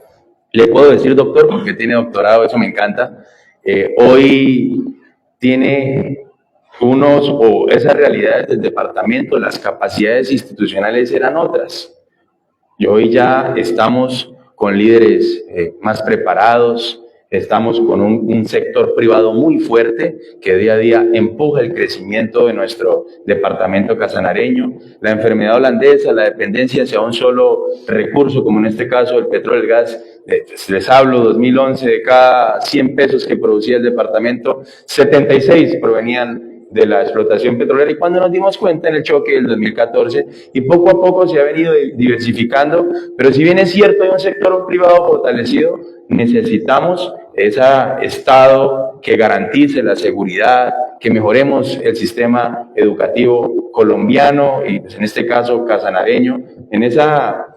le puedo decir doctor porque tiene doctorado, eso me encanta, hoy tiene esas realidades del departamento, las capacidades institucionales eran otras. Y hoy ya estamos con líderes más preparados, estamos con un sector privado muy fuerte que día a día empuja el crecimiento de nuestro departamento casanareño. La enfermedad holandesa, la dependencia hacia un solo recurso, como en este caso el petróleo, el gas. Les hablo, 2011, de cada 100 pesos que producía el departamento, 76 provenían de la explotación petrolera, y cuando nos dimos cuenta en el choque del 2014, y poco a poco se ha venido diversificando, pero si bien es cierto hay un sector privado fortalecido, necesitamos ese Estado que garantice la seguridad, que mejoremos el sistema educativo colombiano y pues, en este caso casanareño, en esa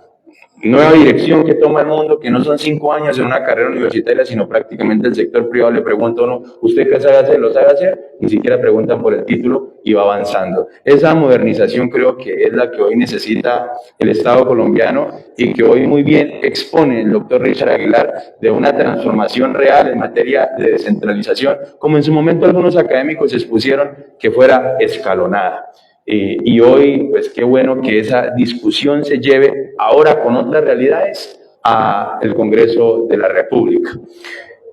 nueva dirección que toma el mundo, que no son 5 años en una carrera universitaria, sino prácticamente el sector privado le pregunta a uno, ¿usted qué sabe hacer? ¿Lo sabe hacer? Ni siquiera preguntan por el título y va avanzando. Esa modernización creo que es la que hoy necesita el Estado colombiano y que hoy muy bien expone el doctor Richard Aguilar de una transformación real en materia de descentralización, como en su momento algunos académicos expusieron que fuera escalonada. Y hoy, pues qué bueno que esa discusión se lleve ahora con otras realidades al Congreso de la República.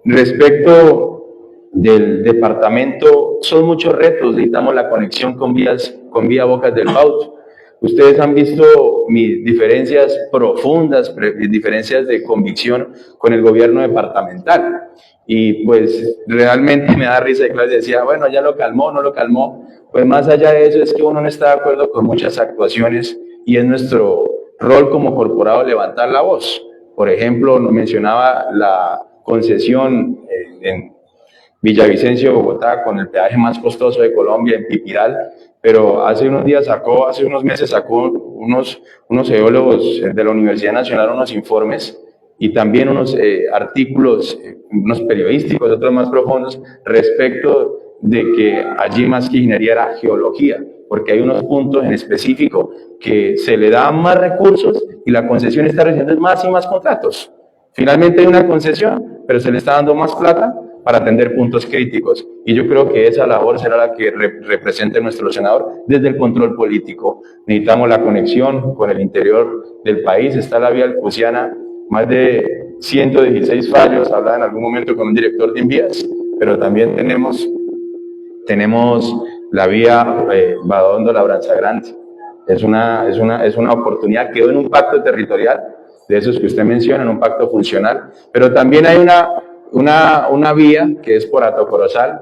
Respecto del departamento, son muchos retos, necesitamos la conexión con vía Bocas del Bauto. Ustedes han visto mis diferencias profundas, mis diferencias de convicción con el gobierno departamental. Y pues realmente me da risa, y Claudia decía, bueno, ya lo calmó, no lo calmó. Pues más allá de eso es que uno no está de acuerdo con muchas actuaciones y es nuestro rol como corporado levantar la voz. Por ejemplo, nos mencionaba la concesión en Villavicencio, Bogotá, con el peaje más costoso de Colombia, en Pipiral, pero hace unos meses sacó unos geólogos de la Universidad Nacional unos informes y también unos artículos, unos periodísticos, otros más profundos, respecto de que allí más que ingeniería era geología, porque hay unos puntos en específico que se le dan más recursos y la concesión está recibiendo más y más contratos. Finalmente hay una concesión, pero se le está dando más plata para atender puntos críticos. Y yo creo que esa labor será la que represente nuestro senador desde el control político. Necesitamos la conexión con el interior del país. Está la vía Alcusiana, más de 116 fallos. Hablaba en algún momento con un director de Invías, pero también tenemos la vía Badondo-Labranza Grande. Es una oportunidad. Quedó en un pacto territorial, de esos que usted menciona, en un pacto funcional, pero también hay una vía que es por Atocorozal,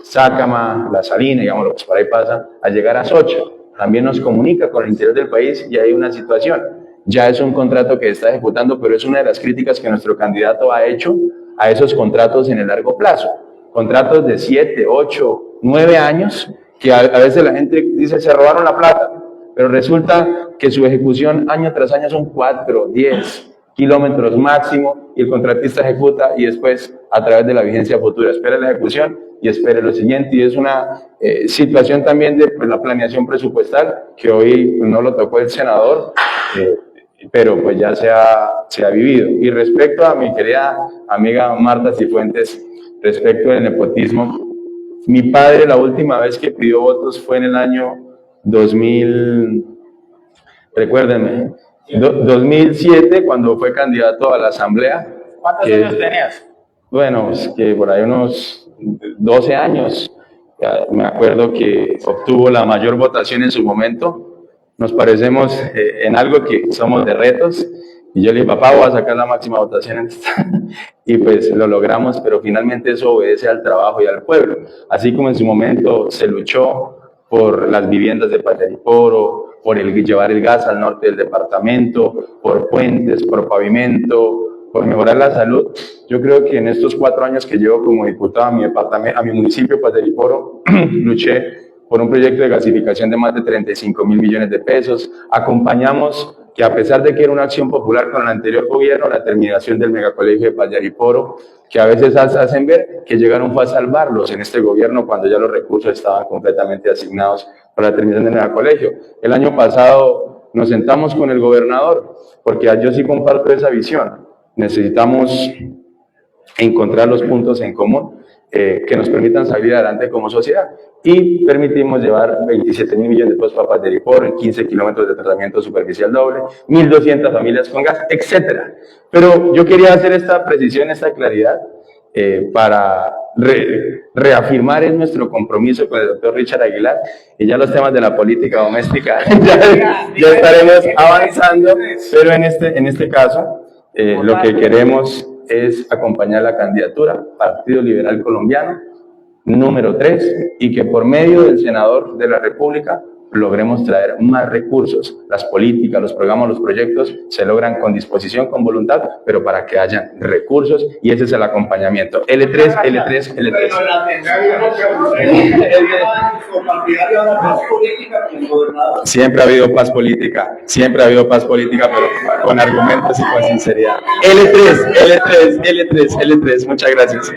Sácama, La Salina, digamos, lo que por ahí pasa, a llegar a Socha. También nos comunica con el interior del país y hay una situación. Ya es un contrato que está ejecutando, pero es una de las críticas que nuestro candidato ha hecho a esos contratos en el largo plazo. Contratos de 7, 8, 9 años, que a veces la gente dice se robaron la plata, pero resulta que su ejecución año tras año son 4, 10 kilómetros máximo y el contratista ejecuta y después a través de la vigencia futura espera la ejecución y espere lo siguiente. Y es una situación también de la planeación presupuestal que hoy no lo tocó el senador, pero pues ya se ha vivido. Y respecto a mi querida amiga Marta Cifuentes, respecto del nepotismo, mi padre la última vez que pidió votos fue en el año recuérdenme, 2007, cuando fue candidato a la asamblea. ¿Cuántos años tenías? Bueno, es que por ahí unos 12 años. Ya me acuerdo que obtuvo la mayor votación en su momento. Nos parecemos en algo que somos de retos. Y yo le dije, papá, voy a sacar la máxima votación en esta. Y pues lo logramos, pero finalmente eso obedece al trabajo y al pueblo. Así como en su momento se luchó por las viviendas de Pajariporo, por llevar el gas al norte del departamento, por puentes, por pavimento, por mejorar la salud. Yo creo que en estos 4 años que llevo como diputado a mi departamento, a mi municipio, Pajariporo, luché por un proyecto de gasificación de más de 35.000 millones de pesos. Acompañamos que, a pesar de que era una acción popular con el anterior gobierno, la terminación del megacolegio de Pajariporo, que a veces hacen ver que llegaron fue a salvarlos en este gobierno cuando ya los recursos estaban completamente asignados para la terminación del megacolegio. El año pasado nos sentamos con el gobernador, porque yo sí comparto esa visión. Necesitamos encontrar los puntos en común que nos permitan salir adelante como sociedad. Y permitimos llevar 27.000 millones de pesos para Pajariporo, en 15 kilómetros de tratamiento superficial doble, 1.200 familias con gas, etcétera. Pero yo quería hacer esta precisión, esta claridad, para reafirmar en nuestro compromiso con el doctor Richard Aguilar, y ya los temas de la política doméstica ya estaremos avanzando, pero en este caso lo que queremos es acompañar la candidatura Partido Liberal Colombiano número 3, y que por medio del senador de la República logremos traer más recursos. Las políticas, los programas, los proyectos se logran con disposición, con voluntad, pero para que hayan recursos, y ese es el acompañamiento. L3, L3, L3. Siempre ha habido paz política, pero con argumentos y con sinceridad. L3, L3, L3, L3. Muchas gracias.